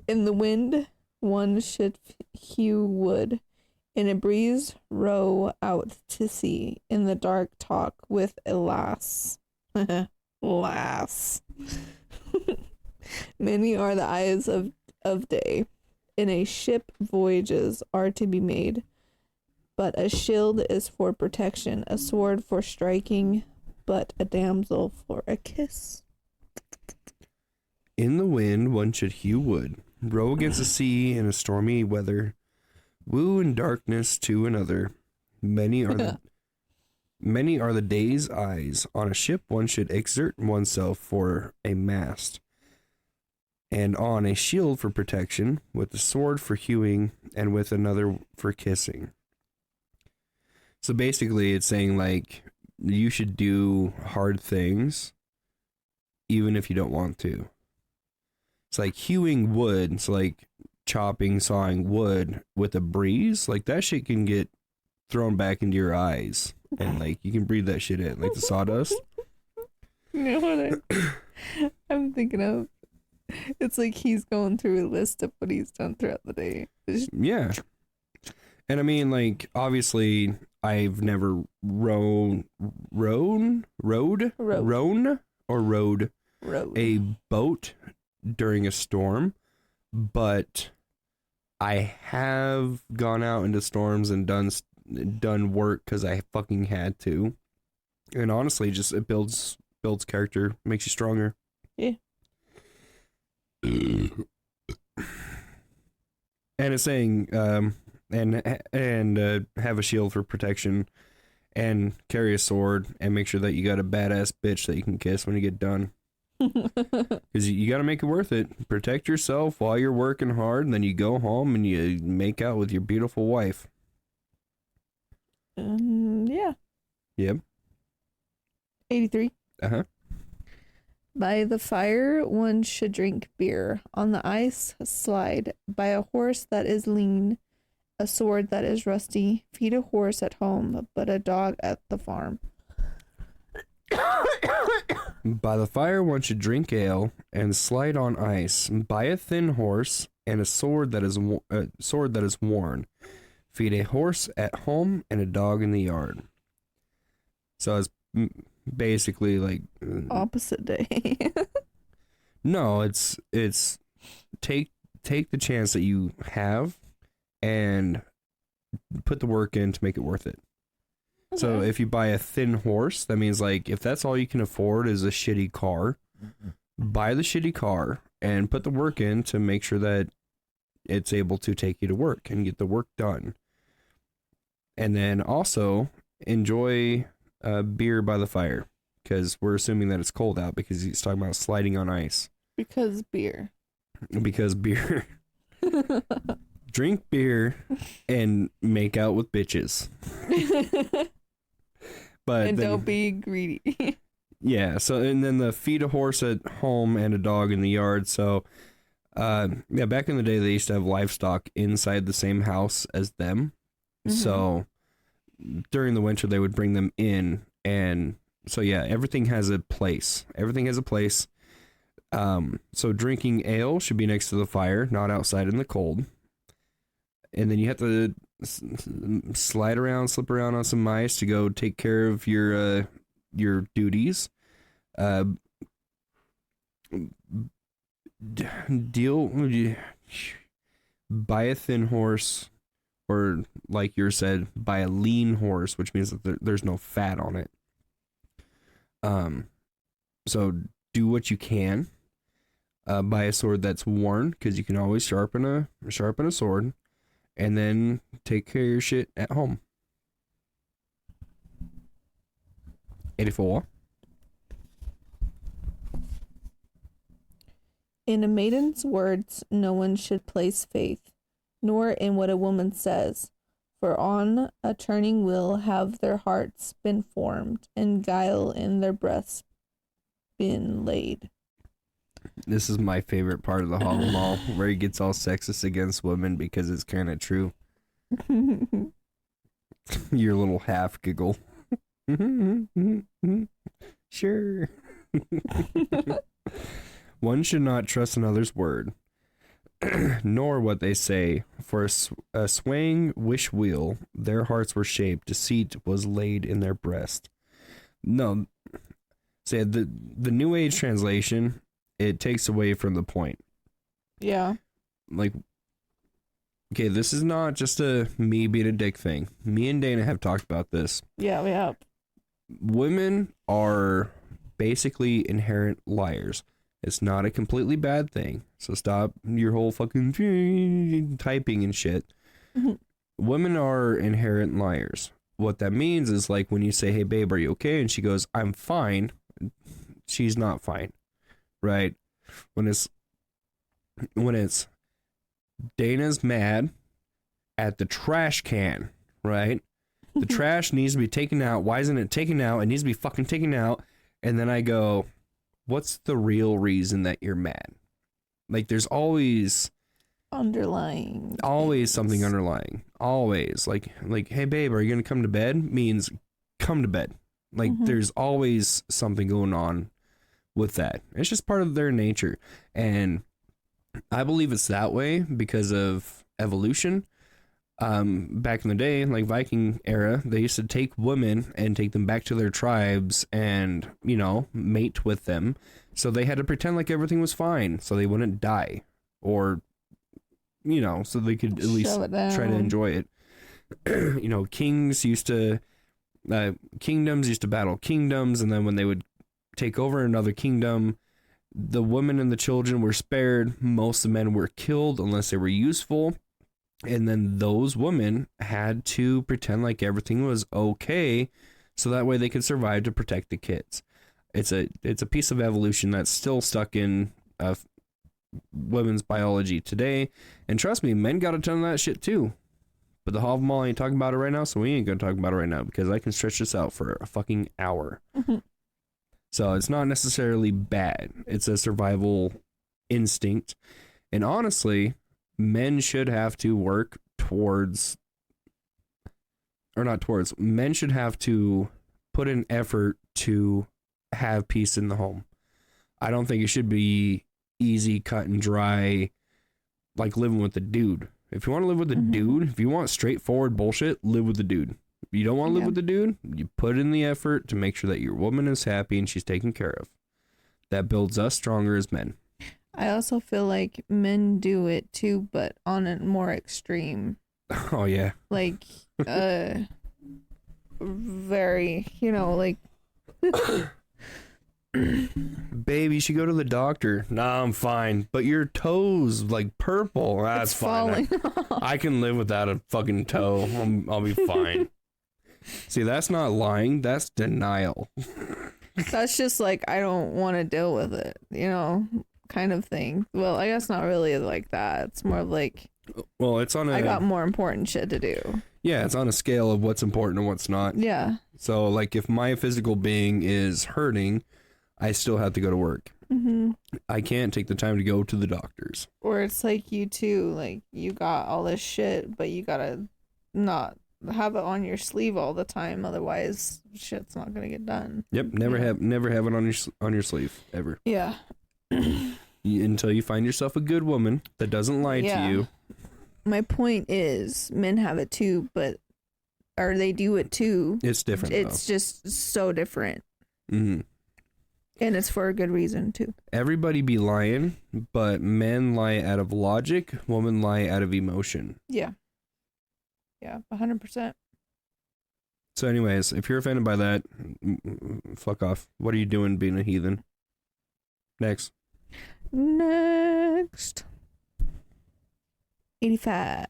In the wind, one should hew wood. In a breeze, row out to sea. In the dark, talk with a lass. Lass. Many are the eyes of day. In a ship, voyages are to be made. But a shield is for protection, a sword for striking, but a damsel for a kiss. In the wind, one should hew wood, row against the sea in a stormy weather, woo in darkness to another. Many are the day's eyes. On a ship, one should exert oneself for a mast, and on a shield for protection, with a sword for hewing, and with another for kissing. So basically, it's saying, like, you should do hard things, even if you don't want to. It's like hewing wood. It's like chopping, sawing wood with a breeze. Like, that shit can get thrown back into your eyes. And, like, you can breathe that shit in. Like the sawdust. You know what I'm thinking of? It's like he's going through a list of what he's done throughout the day. Yeah. And I mean, like, obviously, I've never rowed a boat during a storm, but I have gone out into storms and done work because I fucking had to. And honestly, just it builds character, makes you stronger. Yeah. And it's saying, and have a shield for protection, and carry a sword, and make sure that you got a badass bitch that you can kiss when you get done. Because you got to make it worth it. Protect yourself while you're working hard, and then you go home and you make out with your beautiful wife. Yeah. Yep. 83. Uh-huh. By the fire, one should drink beer. On the ice, slide. By a horse that is lean, a sword that is rusty. Feed a horse at home, but a dog at the farm. By the fire, one should drink ale and slide on ice. Buy a thin horse and a sword that is worn. Feed a horse at home and a dog in the yard. So it's basically like opposite day. No, it's take the chance that you have and put the work in to make it worth it. Okay. So if you buy a thin horse, that means, like, if that's all you can afford is a shitty car, buy the shitty car and put the work in to make sure that it's able to take you to work and get the work done. And then also enjoy beer by the fire, because we're assuming that it's cold out because he's talking about sliding on ice. Because beer. Because beer. Drink beer and make out with bitches. But and then, don't be greedy. Yeah, so and then the feed a horse at home and a dog in the yard. So yeah, back in the day they used to have livestock inside the same house as them. Mm-hmm. So during the winter they would bring them in, and so yeah, everything has a place. Everything has a place. So drinking ale should be next to the fire, not outside in the cold. And then you have to slip around on some ice to go take care of your duties. Buy a thin horse, or like you said, buy a lean horse, which means that there's no fat on it. So do what you can. Buy a sword that's worn, because you can always sharpen a sword, and then take care of your shit at home. 84. In a maiden's words, no one should place faith, nor in what a woman says, for on a turning wheel have their hearts been formed, and guile in their breasts been laid. This is my favorite part of the Havamal, where he gets all sexist against women because it's kind of true. Your little half giggle. Sure. One should not trust another's word, nor what they say. For a swaying wish wheel, their hearts were shaped. Deceit was laid in their breast. No, say the New Age translation, it takes away from the point. Yeah. Like, okay, this is not just a me being a dick thing. Me and Dana have talked about this. Yeah, we have. Women are basically inherent liars. It's not a completely bad thing. So stop your whole fucking typing and shit. Mm-hmm. Women are inherent liars. What that means is, like, when you say, hey, babe, are you okay? And she goes, I'm fine. She's not fine. Right? When it's Dana's mad at the trash can, right? The trash needs to be taken out. Why isn't it taken out? It needs to be fucking taken out. And then I go, what's the real reason that you're mad? Like, there's always something underlying. Always. Like, hey, babe, are you going to come to bed? Means come to bed. Like, there's always something going on with that. It's just part of their nature. And I believe it's that way because of evolution. Back in the day, like Viking era, they used to take women and take them back to their tribes and, you know, mate with them. So they had to pretend like everything was fine so they wouldn't die, or, you know, so they could at least try to enjoy it. You know, kingdoms used to battle kingdoms, and then when they would take over another kingdom, the women and the children were spared. Most of the men were killed unless they were useful. And then those women had to pretend like everything was okay, so that way they could survive to protect the kids. It's a piece of evolution that's still stuck in women's biology today. And trust me, men got a ton of that shit too. But the Havamal ain't talking about it right now, so we ain't gonna talk about it right now because I can stretch this out for a fucking hour. So it's not necessarily bad. It's a survival instinct. And honestly, men should have to work men should have to put an effort to have peace in the home. I don't think it should be easy, cut and dry, like living with a dude. If you want to live with a dude, if you want straightforward bullshit, live with a dude. If you don't want to live with a dude, you put in the effort to make sure that your woman is happy and she's taken care of. That builds us stronger as men. I also feel like men do it too, but on a more extreme. Oh, yeah. Like, very, you know, like, Baby, you should go to the doctor. Nah, I'm fine. But your toe's like purple. That's It's fine. falling I can live without a fucking toe. I'll be fine. See, that's not lying. That's denial. That's just like, I don't want to deal with it, you know, kind of thing. Well, I guess not really like that. It's more of like, Well, it's on a... I got more important shit to do. Yeah, it's on a scale of what's important and what's not. Yeah. So, like, if my physical being is hurting, I still have to go to work. Mm-hmm. I can't take the time to go to the doctors. Or it's like you too, like you got all this shit, but you gotta not have it on your sleeve all the time, otherwise shit's not gonna get done. Yep, never have it on your sleeve ever. Yeah. Until you find yourself a good woman that doesn't lie to you. My point is, men have it too, or they do it too. It's different. It's just so different, Mm-hmm. and it's for a good reason too. Everybody be lying, but men lie out of logic, women lie out of emotion. Yeah. 100%. So anyways, if you're offended by that, fuck off. What are you doing being a heathen? Next. 85.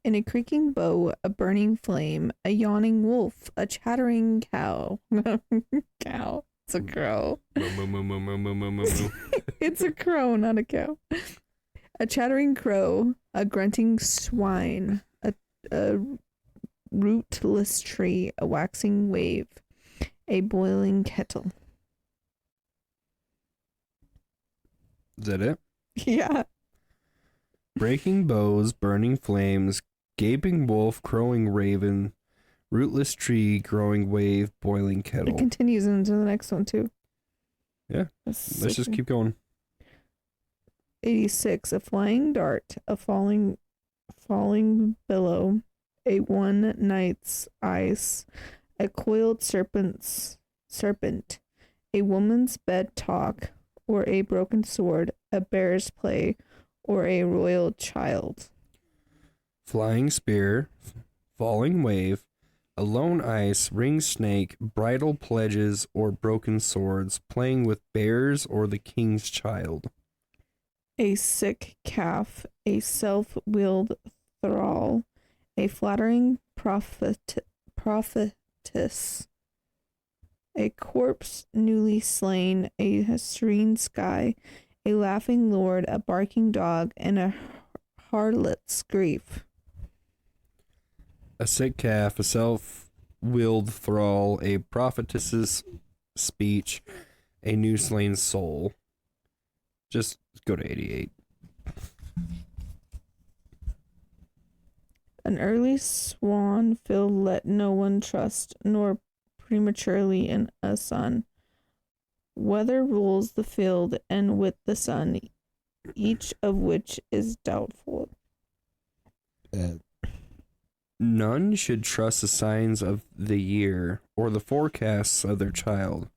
In a creaking bow, a burning flame, a yawning wolf, a chattering cow. Cow. It's a crow. It's a crow, not a cow. A chattering crow, a grunting swine, a rootless tree, a waxing wave, a boiling kettle. Is that it? Yeah. Breaking bows, burning flames, gaping wolf, crowing raven, rootless tree, growing wave, boiling kettle. It continues into the next one too. Yeah. Let's just keep going. 86. A flying dart, a falling billow, a one night's ice, a coiled serpent, a woman's bed talk, or a broken sword, a bear's play, or a royal child. Flying spear, falling wave, a lone ice, ring snake, bridal pledges, or broken swords, playing with bears, or the king's child. A sick calf, a self-willed thrall, a flattering prophetess, a corpse newly slain, a serene sky, a laughing lord, a barking dog, and a harlot's grief. A sick calf, a self-willed thrall, a prophetess's speech, a new slain soul. Just go to 88. An early swan fill let no one trust, nor prematurely in a son. Weather rules the field, and with the sun, each of which is doubtful. None should trust the signs of the year or the forecasts of their child.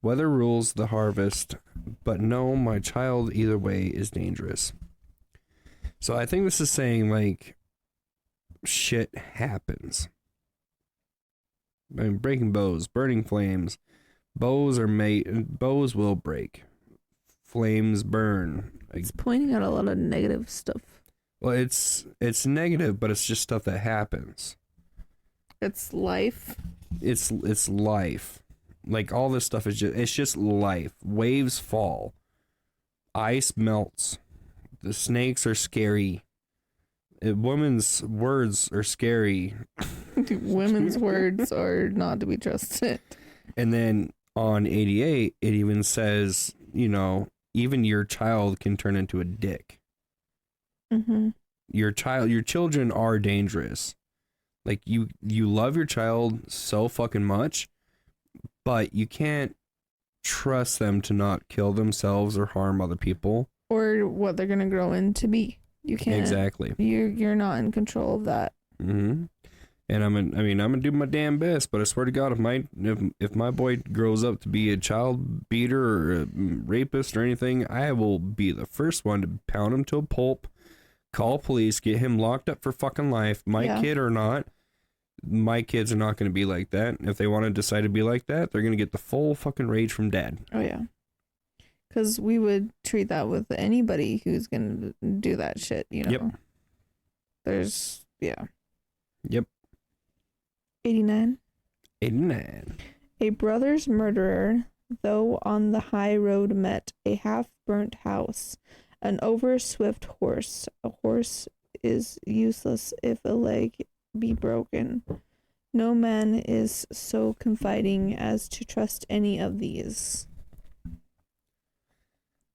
Weather rules the harvest, but no, my child, either way is dangerous. So I think this is saying, like, shit happens. I mean, breaking bows, burning flames. Bows will break. Flames burn. It's pointing out a lot of negative stuff. Well, it's negative, but it's just stuff that happens. It's life. It's life. Like, all this stuff is just life. Waves fall. Ice melts. The snakes are scary. Women's words are scary. Women's words are not to be trusted. And then on 88, it even says, you know, even your child can turn into a dick. Mm-hmm. Your children are dangerous. Like, you love your child so fucking much, but you can't trust them to not kill themselves or harm other people. Or what they're gonna grow into be. You can't. Exactly. You're not in control of that. Mm-hmm. And I'm gonna do my damn best, but I swear to God, if my boy grows up to be a child beater or a rapist or anything, I will be the first one to pound him to a pulp, call police, get him locked up for fucking life, kid or not. my kids are not going to be like that. If they want to decide to be like that, they're going to get the full fucking rage from dad. Oh, yeah. Because we would treat that with anybody who's going to do that shit, you know? Yep. There's, yeah. Yep. 89. 89. A brother's murderer, though on the high road, met a half-burnt house, an over-swift horse. A horse is useless if a leg be broken. No man is so confiding as to trust any of these.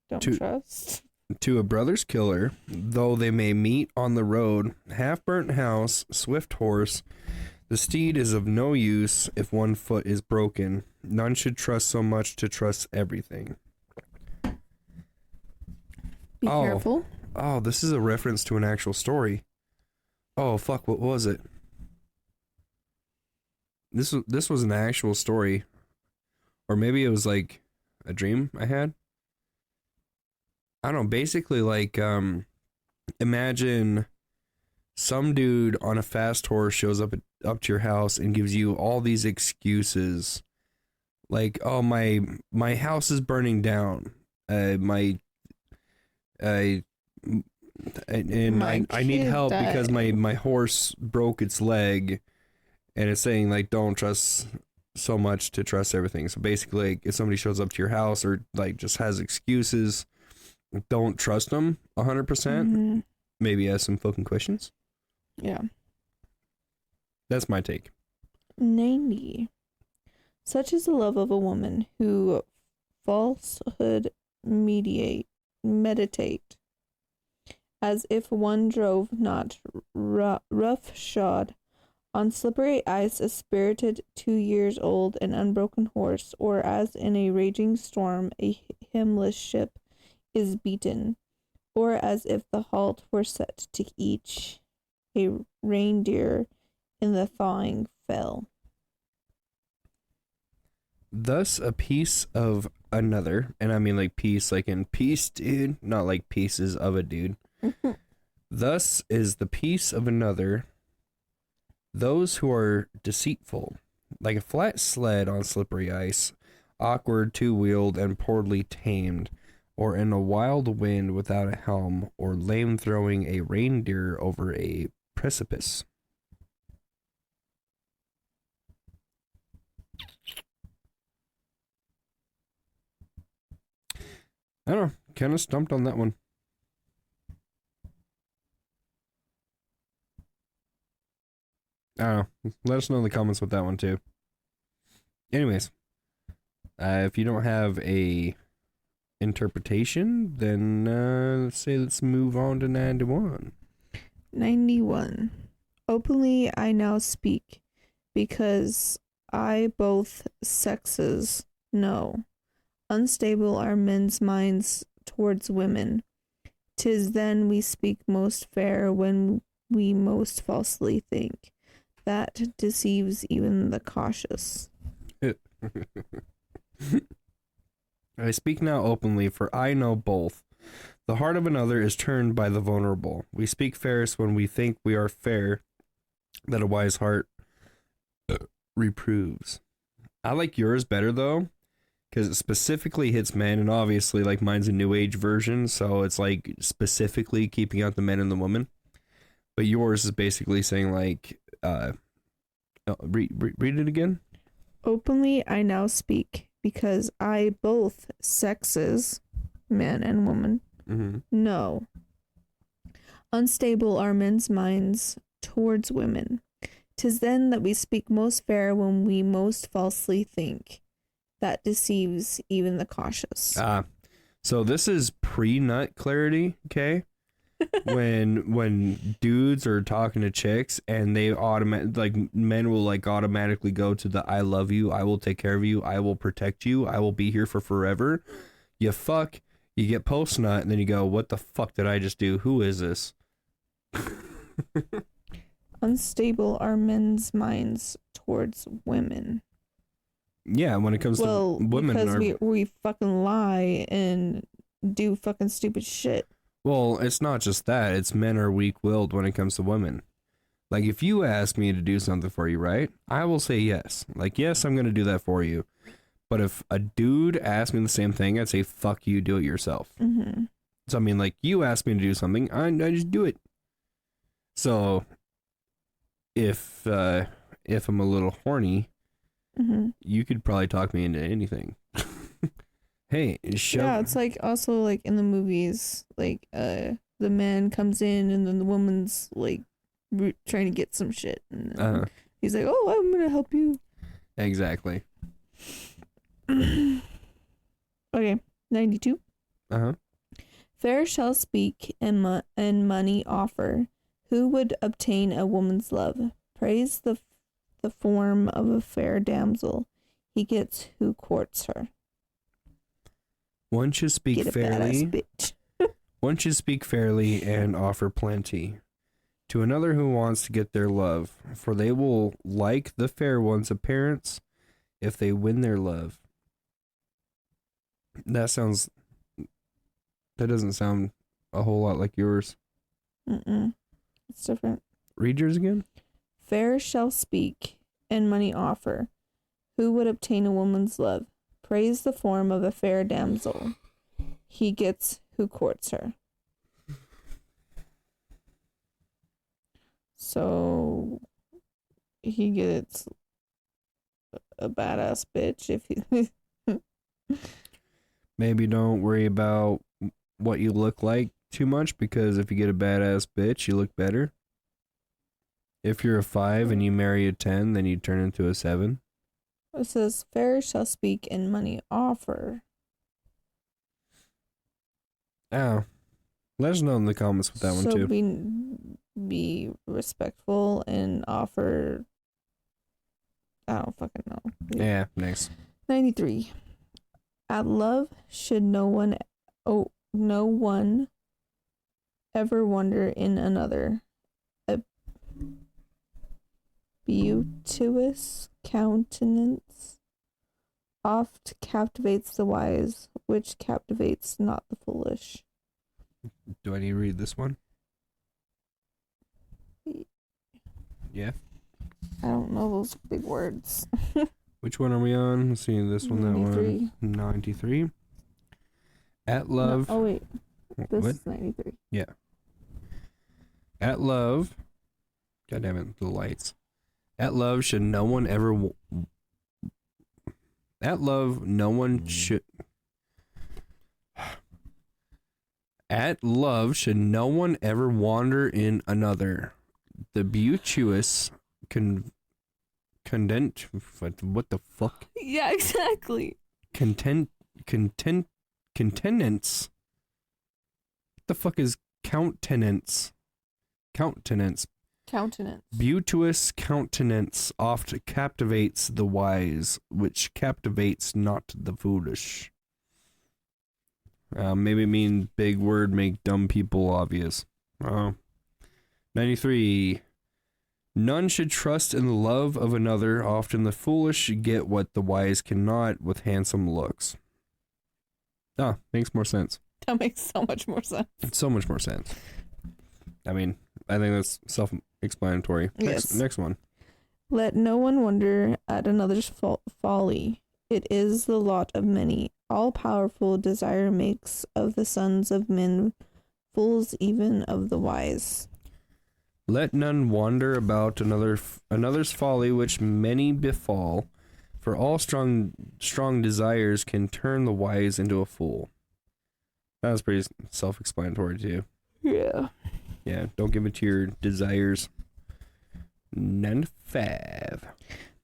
Don't trust. To a brother's killer, though they may meet on the road, half-burnt house, swift horse, the steed is of no use if one foot is broken. None should trust so much to trust everything. Be careful. Oh, this is a reference to an actual story. Oh, fuck, what was it? This was an actual story. Or maybe it was like a dream I had. I don't know, basically like, imagine some dude on a fast horse shows up to your house and gives you all these excuses. Like, oh, my house is burning down. I need help because my horse broke its leg, and it's saying like don't trust so much to trust everything. So basically, like, if somebody shows up to your house or like just has excuses, don't trust them 100%. Mm-hmm. Maybe ask some fucking questions. Yeah. That's my take. 90. Such is the love of a woman who falsehood meditate, as if one drove not roughshod on slippery ice a spirited 2 years old and unbroken horse, or as in a raging storm a himless ship is beaten, or as if the halt were set to each a reindeer in the thawing fell. Thus a piece of another, and I mean like piece like in piece, dude, not like pieces of a dude. Thus is the piece of another those who are deceitful, like a flat sled on slippery ice, awkward, two-wheeled, and poorly tamed, or in a wild wind without a helm, or lame throwing a reindeer over a precipice. I don't know, kind of stumped on that one. I don't know. Let us know in the comments with that one too. Anyways, if you don't have a interpretation, then let's move on to 91. 91. Openly I now speak, because I both sexes know. Unstable are men's minds towards women. 'Tis then we speak most fair when we most falsely think. That deceives even the cautious. I speak now openly, for I know both. The heart of another is turned by the vulnerable. We speak fairest when we think we are fair, that a wise heart reproves. I like yours better, though, because it specifically hits men, and obviously, like, mine's a new age version, so it's, like, specifically keeping out the men and the woman. But yours is basically saying, like, read it again? Openly I now speak, because I both sexes, man and woman, know. Unstable are men's minds towards women. 'Tis then that we speak most fair when we most falsely think. That deceives even the cautious. So this is pre-nut clarity, okay? when dudes are talking to chicks and they men will like automatically go to the I love you, I will take care of you, I will protect you, I will be here for forever. You fuck, you get post nut, and then you go, what the fuck did I just do? Who is this? Unstable are men's minds towards women. Yeah, when it comes to women, because we fucking lie and do fucking stupid shit. Well, it's not just that. It's men are weak-willed when it comes to women. Like, if you ask me to do something for you, right? I will say yes. Like, yes, I'm going to do that for you. But if a dude asked me the same thing, I'd say, fuck you, do it yourself. Mm-hmm. So, I mean, like, you asked me to do something, I just do it. So, if I'm a little horny, Mm-hmm. you could probably talk me into anything. Hey, Yeah, it's like also like in the movies, like the man comes in and then the woman's like trying to get some shit, and then he's like, "Oh, I'm gonna help you." Exactly. Okay, 92. Fair shall speak and money offer. Who would obtain a woman's love? Praise the form of a fair damsel. He gets who courts her. One should speak fairly. Bitch. One should speak fairly and offer plenty to another who wants to get their love, for they will like the fair one's appearance if they win their love. That doesn't sound a whole lot like yours. It's different. Read yours again. Fair shall speak and money offer. Who would obtain a woman's love? Praise the form of a fair damsel. He gets who courts her. So he gets a badass bitch if he Maybe don't worry about what you look like too much, because if you get a badass bitch, you look better. If you're a 5 and you marry a 10, then you turn into a 7. It says, fair shall speak and money offer. Oh. Let us know in the comments with that one too. Be respectful and offer. I don't fucking know. Yeah, next. 93. At love should no one ever wonder in another. A beauteous countenance oft captivates the wise, which captivates not the foolish. Do I need to read this one? Yeah. I don't know those big words. Which one are we on? Let's see, this one, 93. that one. 93. At love. No, oh, wait. This what? is 93. Yeah. At love. God damn it, the lights. At love should no one ever. At love, no one should. At love should no one ever wander in another. The beauteous what the fuck? Yeah, exactly. Contentance. What the fuck is countenance? Countenance. Beauteous countenance oft captivates the wise, which captivates not the foolish. Maybe mean big word make dumb people obvious. 93. None should trust in the love of another. Often the foolish get what the wise cannot with handsome looks. Makes more sense. That makes so much more sense. So much more sense. I mean, I think that's self-explanatory. Yes. Next one. Let no one wonder at another's folly. It is the lot of many. All-powerful desire makes of the sons of men fools even of the wise. Let none wonder about another's folly, which many befall, for all strong desires can turn the wise into a fool. That was pretty self-explanatory too. Yeah. Yeah, don't give it to your desires. 95.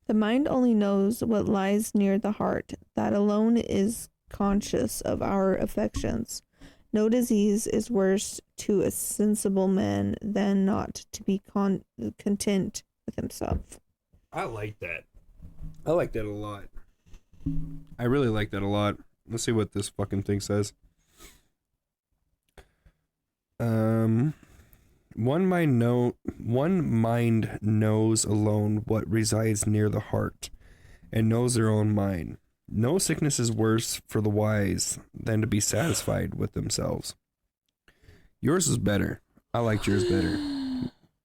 The mind only knows what lies near the heart. That alone is conscious of our affections. No disease is worse to a sensible man than not to be content with himself. I like that. I like that a lot. I really like that a lot. Let's see what this fucking thing says. One mind knows alone what resides near the heart, and knows their own mind. No sickness is worse for the wise than to be satisfied with themselves. Yours is better. I liked yours better.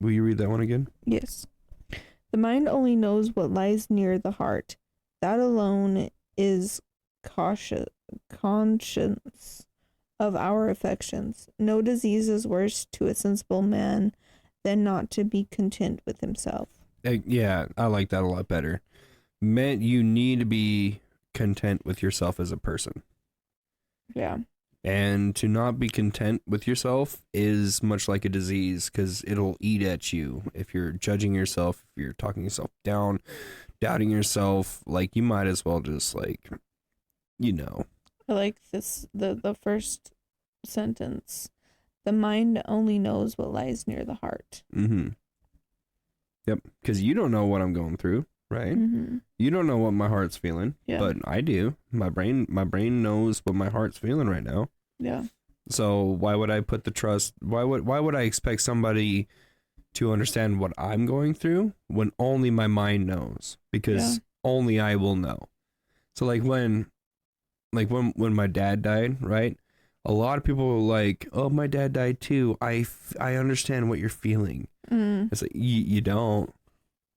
Will you read that one again? Yes. The mind only knows what lies near the heart. That alone is conscience of our affections. No disease is worse to a sensible man than not to be content with himself. Yeah, I like that a lot better. You need to be content with yourself as a person. Yeah. And to not be content with yourself is much like a disease, because it'll eat at you. If you're judging yourself, if you're talking yourself down, doubting yourself, like, you might as well just, like, I like this, the first sentence. The mind only knows what lies near the heart. Mm-hmm. Yep, because you don't know what I'm going through, right? Mm-hmm. You don't know what my heart's feeling, Yeah. but I do. My brain knows what my heart's feeling right now. Yeah. So why would I put the trust? Why would I expect somebody to understand what I'm going through when only my mind knows? Because only I will know. So when my dad died, right? A lot of people were like, "Oh, my dad died too. I understand what you're feeling." Mm. It's like you don't.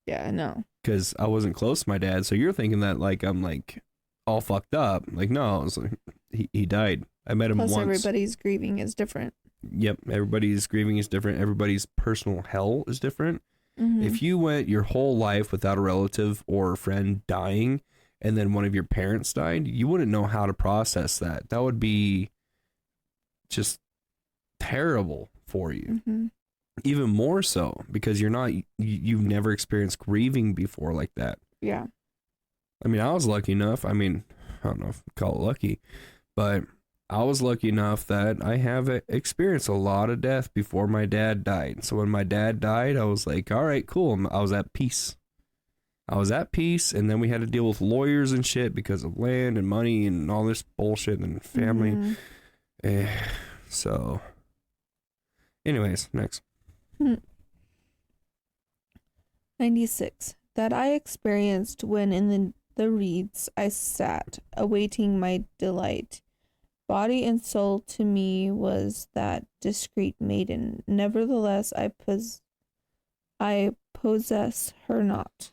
Yeah, I know. Because I wasn't close to my dad, so you're thinking that like I'm like all fucked up. Like, no, it's like he died. I met him Plus, once. everybody's grieving is different. Yep, everybody's grieving is different. Everybody's personal hell is different. Mm-hmm. If you went your whole life without a relative or a friend dying, and then one of your parents died, you wouldn't know how to process that. That would be just terrible for you. Mm-hmm. Even more so because you've never experienced grieving before like that. Yeah. I mean, I was lucky enough. I mean, I don't know if you call it lucky, but I was lucky enough that I have experienced a lot of death before my dad died. So when my dad died, I was like, all right, cool. I was at peace. And then we had to deal with lawyers and shit because of land and money and all this bullshit and family. Mm-hmm. So, anyways, next. 96. That I experienced when in the reeds I sat, awaiting my delight. Body and soul to me was that discreet maiden. Nevertheless, I possess her not.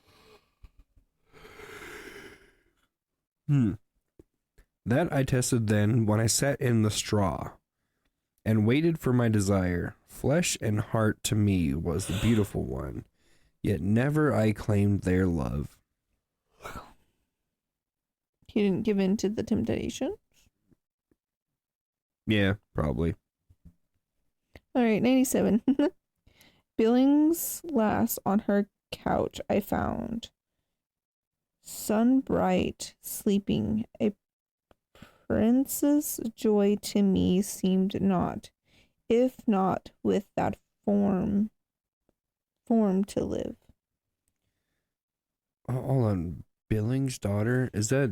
That I tested then when I sat in the straw and waited for my desire. Flesh and heart to me was the beautiful one, yet never I claimed their love. He didn't give in to the temptation? Yeah, probably. All right, 97. Billings lass on her couch I found. Sun bright, sleeping. A prince's joy to me seemed not, if not with that form to live. Hold on. Billing's daughter? Is it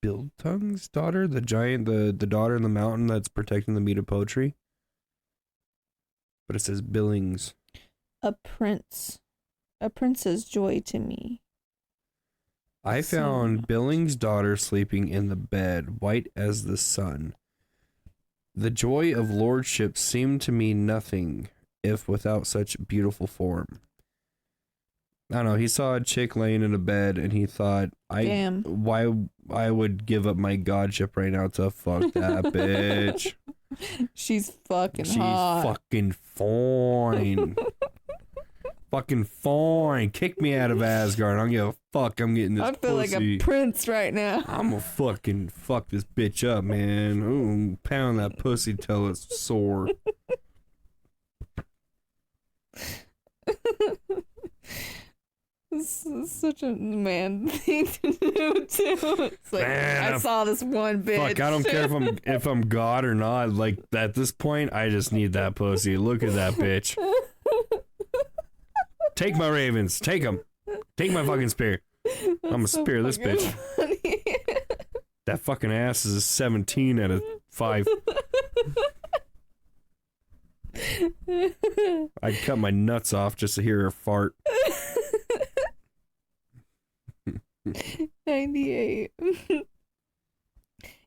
Biltong's daughter? The giant, the daughter in the mountain that's protecting the meat of poetry? But it says Billings. A prince's joy to me. I found Billing's daughter sleeping in the bed, white as the sun. The joy of lordship seemed to me nothing, if without such beautiful form. I don't know, he saw a chick laying in a bed, and he thought, why I would give up my godship right now to fuck that bitch. She's fucking hot. She's fucking fine. Fucking fine. Kick me out of Asgard. I don't give a fuck. I'm getting this pussy. I feel like a prince right now. I'm gonna fucking fuck this bitch up, man. Ooh, pound that pussy till it's sore. This is such a man thing to do too. It's like, man, I saw this one bitch. Fuck, I don't care if I'm God or not. Like, at this point, I just need that pussy. Look at that bitch. Take my ravens. Take them. Take my fucking spear. I'm gonna spear this bitch. Funny. That fucking ass is a 17 out of 5. I'd cut my nuts off just to hear her fart. 98.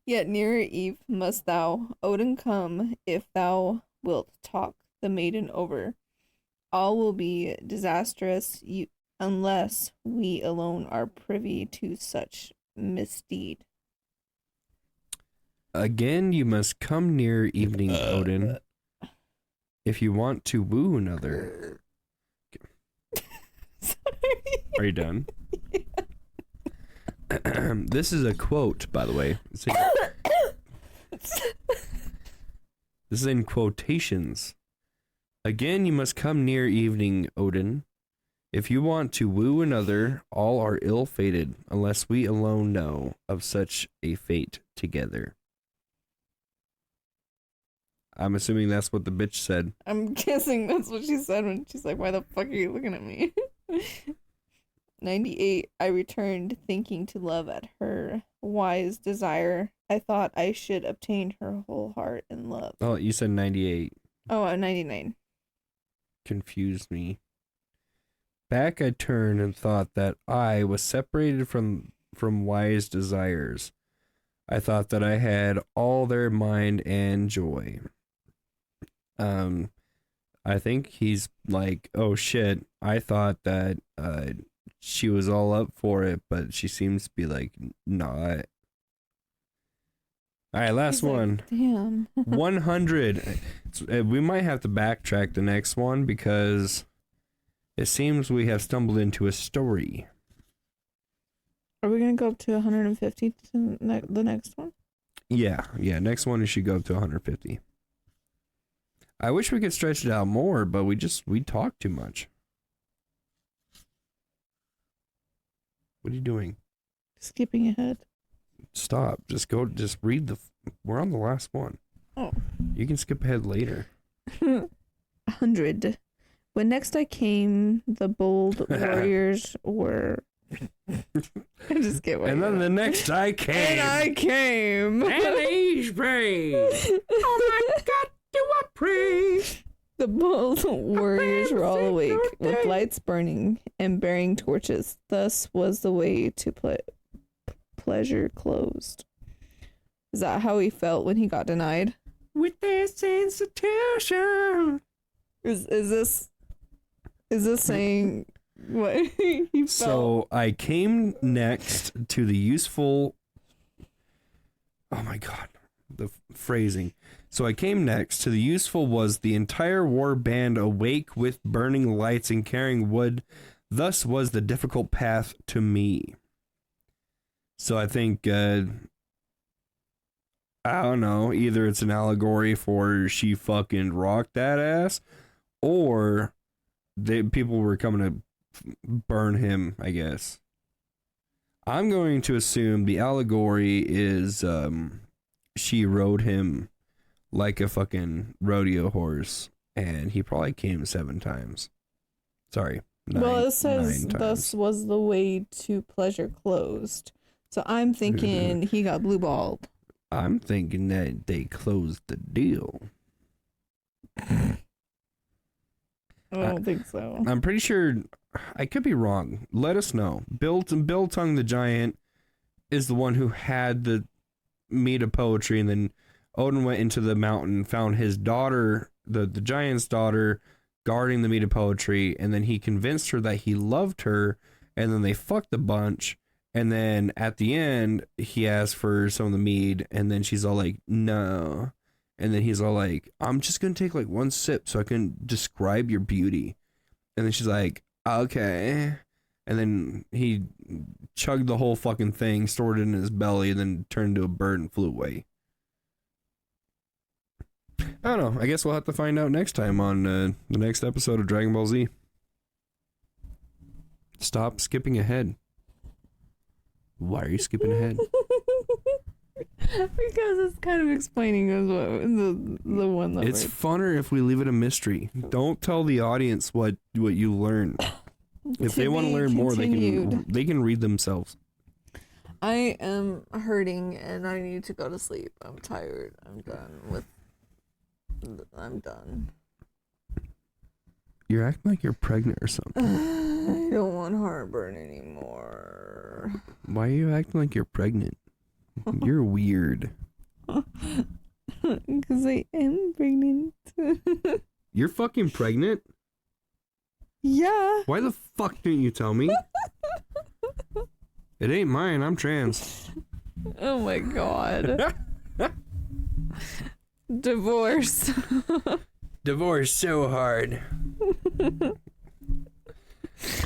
Yet nearer eve must thou, Odin, come, if thou wilt talk the maiden over. All will be disastrous unless we alone are privy to such misdeed. Again, you must come near evening, Odin, if you want to woo another. Sorry. Are you done? Yeah. This is a quote, by the way. This is in quotations. Again, you must come near evening, Odin. If you want to woo another, all are ill-fated, unless we alone know of such a fate together. I'm assuming that's what the bitch said. I'm guessing that's what she said when she's like, why the fuck are you looking at me? 98. I returned, thinking to love at her wise desire. I thought I should obtain her whole heart and love. Oh, you said 98. Oh, 99. Confused me. Back I turned and thought that I was separated from wise desires. I thought that I had all their mind and joy. I think he's like, oh shit, I thought that she was all up for it, but she seems to be like, not. All right, last He's like, one. damn. 100. We might have to backtrack the next one because it seems we have stumbled into a story. Are we going to go up to 150 to the next one? Yeah. Next one, it should go up to 150. I wish we could stretch it out more, but we talk too much. What are you doing? Skipping ahead. Stop. Just read we're on the last one. Oh. You can skip ahead later. 100. When next I came, the bold warriors were... I just get and then the next I came. And I came. And he's brave. Oh my God, do I pray. The bold warriors were all awake, with lights burning and bearing torches. Thus was the way to pleasure closed. Is that how he felt when he got denied? With this institution. Is this saying what he felt? So I came next to the useful. Oh my God, the phrasing. So I came next to the useful was the entire war band awake with burning lights and carrying wood. Thus was the difficult path to me. So I think, I don't know, either it's an allegory for she fucking rocked that ass, or people were coming to burn him, I guess. I'm going to assume the allegory is she rode him like a fucking rodeo horse, and he probably came 7 times. Sorry. 9, well, it says, thus times. was the way to pleasure closed. So I'm thinking he got blue balled. I'm thinking that they closed the deal. I don't think so. I'm pretty sure, I could be wrong. Let us know. Bill Tongue the Giant is the one who had the mead of poetry, and then Odin went into the mountain, found his daughter, the giant's daughter, guarding the mead of poetry, and then he convinced her that he loved her, and then they fucked a bunch, and then at the end, he asked for some of the mead, and then she's all like, no. And then he's all like, I'm just going to take like 1 sip so I can describe your beauty. And then she's like, okay. And then he chugged the whole fucking thing, stored it in his belly, and then turned into a bird and flew away. I don't know. I guess we'll have to find out next time on the next episode of Dragon Ball Z. Stop skipping ahead. Why are you skipping ahead? Because it's kind of explaining the one that It's funner if we leave it a mystery. Don't tell the audience what you learn. If they want to learn more, they can read themselves. I am hurting and I need to go to sleep. I'm tired. I'm done. You're acting like you're pregnant or something. I don't want heartburn anymore. Why are you acting like you're pregnant? You're weird. Because I am pregnant. You're fucking pregnant? Yeah. Why the fuck didn't you tell me? It ain't mine. I'm trans. Oh my god. Divorce. Divorce so hard.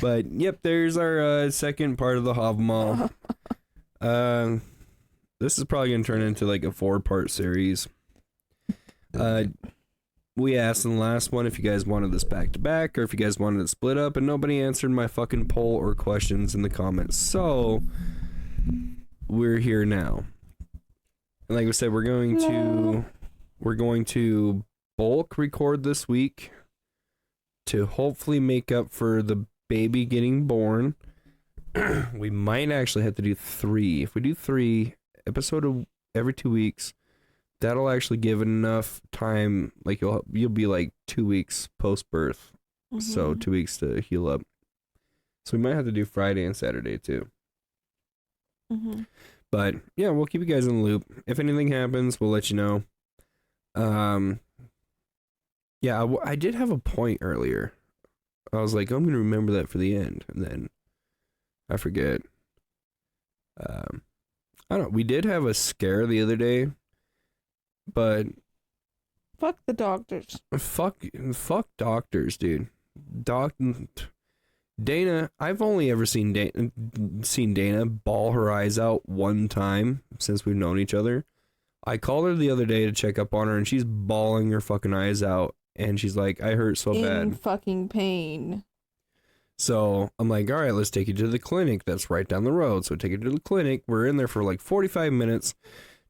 But yep, there's our second part of the Havamal. This is probably gonna turn into like a 4-part series. We asked in the last one if you guys wanted this back to back or if you guys wanted it split up, and nobody answered my fucking poll or questions in the comments. So we're here now. And like I said, we're going to bulk record this week to hopefully make up for the baby getting born. We might actually have to do 3. If we do 3 episode every 2 weeks, that'll actually give enough time. Like you'll be like 2 weeks post birth, so 2 weeks to heal up. So we might have to do Friday and Saturday too. But yeah, we'll keep you guys in the loop. If anything happens, we'll let you know. Yeah, I did have a point earlier. I was like, I'm gonna remember that for the end, and then I forget. I don't know. We did have a scare the other day, but fuck the doctors. Fuck doctors, dude. Dana, I've only ever seen Dana bawl her eyes out one time since we've known each other. I called her the other day to check up on her, and she's bawling her fucking eyes out, and she's like, I hurt so bad. In fucking pain. So I'm like, all right, let's take you to the clinic that's right down the road. So take her to the clinic. We're in there for like 45 minutes.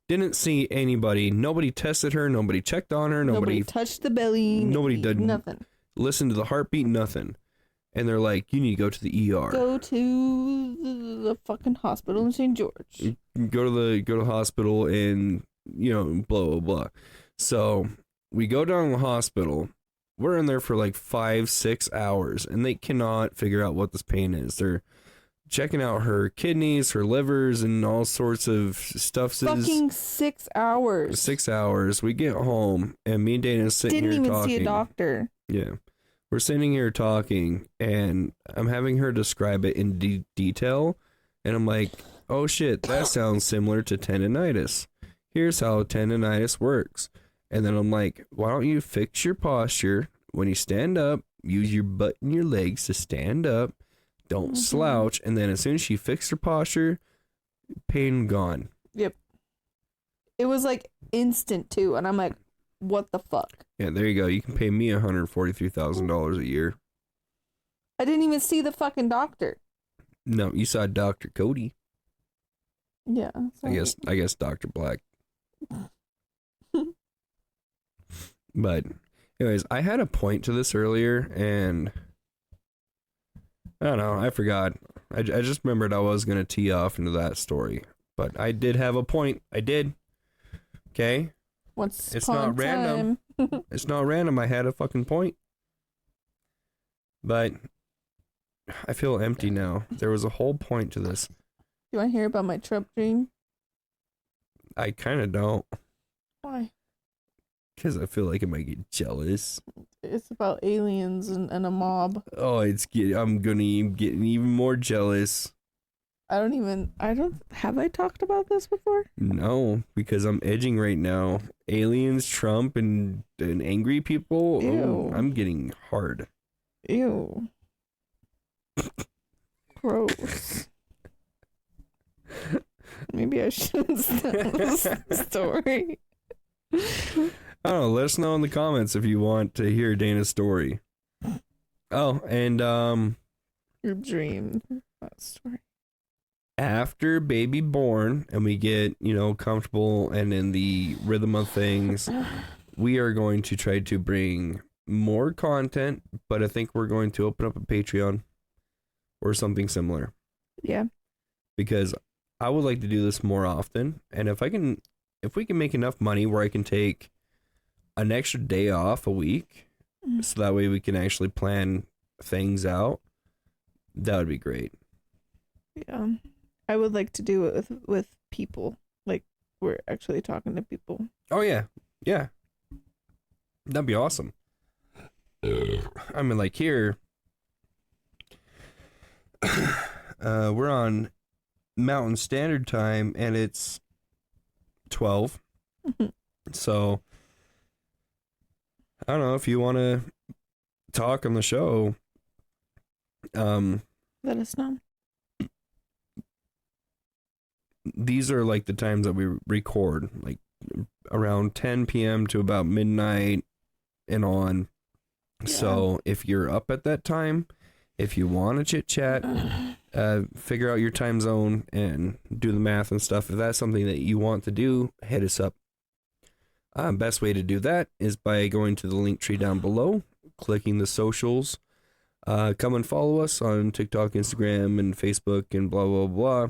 Didn't see anybody. Nobody tested her. Nobody checked on her. Nobody touched the belly. Nobody did nothing. Listen to the heartbeat. Nothing. And they're like, you need to go to the ER. Go to the fucking hospital in St. George. Go to the hospital and, you know, blah, blah, blah. So we go down to the hospital. We're in there for like 5-6 hours, and they cannot figure out what this pain is. They're checking out her kidneys, her livers, and all sorts of stuff. Fucking 6 hours. 6 hours. We get home, and me and Dana sitting here talking. Didn't even see a doctor. Yeah. We're sitting here talking, and I'm having her describe it in detail, and I'm like, oh shit, that sounds similar to tendonitis. Here's how tendonitis works. And then I'm like, why don't you fix your posture? When you stand up, use your butt and your legs to stand up. Don't slouch. And then as soon as she fixed her posture, pain gone. Yep. It was like instant too. And I'm like, what the fuck? Yeah, there you go. You can pay me $143,000 a year. I didn't even see the fucking doctor. No, you saw Dr. Cody. Yeah. I guess Dr. Black. But anyways, I had a point to this earlier, and I don't know, I forgot. I just remembered I was going to tee off into that story. But I did have a point. I did. Okay? It's not random. It's not random. I had a fucking point. But I feel empty now. There was a whole point to this. You want to hear about my Trump dream? I kind of don't. Why? Because I feel like I might get jealous. It's about aliens and a mob. Oh, I'm gonna get even more jealous. Have I talked about this before? No, because I'm edging right now. Aliens, Trump, and angry people. Ew. Oh, I'm getting hard. Ew. Gross. Maybe I shouldn't tell this story. I don't know. Let us know in the comments if you want to hear Dana's story. Oh, and your dream story. After baby born and we get, comfortable and in the rhythm of things, we are going to try to bring more content, but I think we're going to open up a Patreon or something similar. Yeah. Because I would like to do this more often, and if we can make enough money where I can take an extra day off a week, so that way we can actually plan things out, that would be great. Yeah. I would like to do it with people. Like, we're actually talking to people. Oh, yeah. Yeah. That'd be awesome. I mean, like here, we're on Mountain Standard Time, and it's 12. So, I don't know if you want to talk on the show. Let us know. These are like the times that we record, like around 10 p.m. to about midnight and on. Yeah. So if you're up at that time, if you want to chit chat, figure out your time zone and do the math and stuff. If that's something that you want to do, hit us up. Best way to do that is by going to the link tree down below, clicking the socials. Come and follow us on TikTok, Instagram, and Facebook, and blah, blah, blah.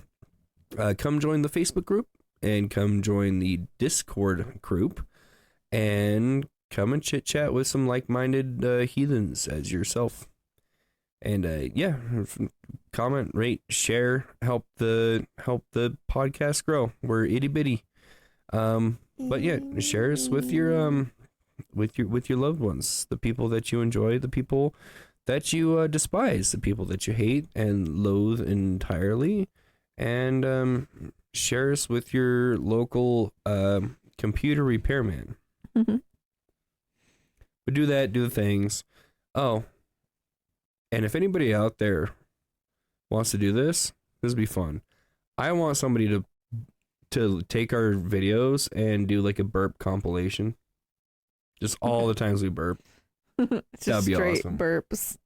Come join the Facebook group and come join the Discord group and come and chit chat with some like-minded heathens as yourself. And yeah, comment, rate, share, help the podcast grow. We're itty bitty. But yeah, share us with your loved ones, the people that you enjoy, the people that you despise, the people that you hate and loathe entirely, and share us with your local computer repairman. But do that, do the things. Oh, and if anybody out there wants to do this would be fun. I want somebody to take our videos and do like a burp compilation. Just all the times we burp. That'd be straight awesome. Burps.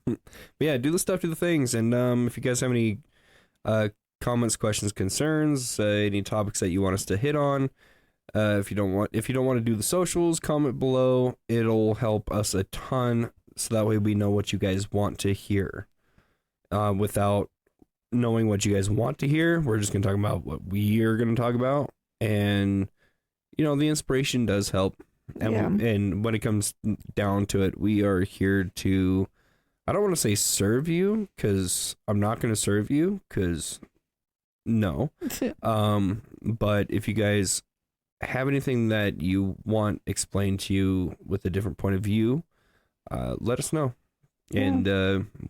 But yeah, do the stuff, do the things. And if you guys have any comments, questions, concerns, any topics that you want us to hit on, if you don't want to do the socials, comment below. It'll help us a ton, so that way we know what you guys want to hear. Without knowing what you guys want to hear, we're just gonna talk about what we are gonna talk about, and the inspiration does help. And and when it comes down to it, we are here to, I don't want to say serve you, because I'm not going to serve you, because no. But if you guys have anything that you want explained to you with a different point of view, let us know. Yeah. And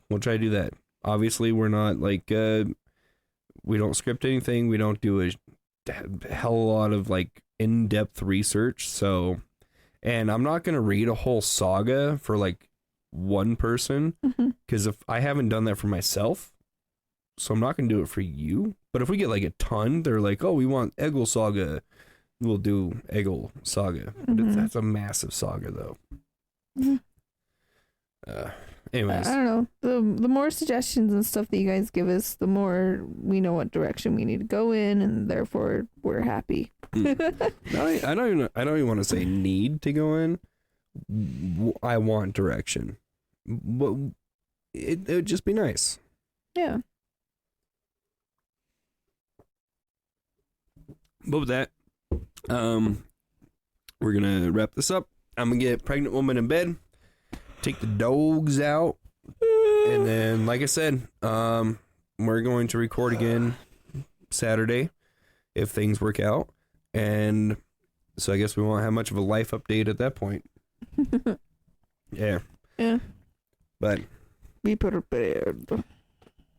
we'll try to do that. Obviously, we're not like, we don't script anything. We don't do a hell of a lot of like in-depth research. So, and I'm not going to read a whole saga for like one person, because if I haven't done that for myself, so I'm not going to do it for you. But if we get like a ton, they're like, oh, we want Egil Saga, we'll do Egil Saga. But that's a massive saga though. Anyways, I don't know. The more suggestions and stuff that you guys give us, the more we know what direction we need to go in, and therefore we're happy. I don't even want to say need to go in. I want direction. But it would just be nice. Yeah. But with that, we're gonna wrap this up. I'm gonna get pregnant woman in bed, take the dogs out, and then, like I said, we're going to record again Saturday if things work out. And so I guess we won't have much of a life update at that point. Yeah. But be prepared.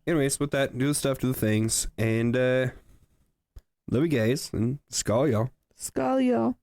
Anyways, with that, do the stuff, do the things, and love you guys, and Skal, y'all. Skal, y'all.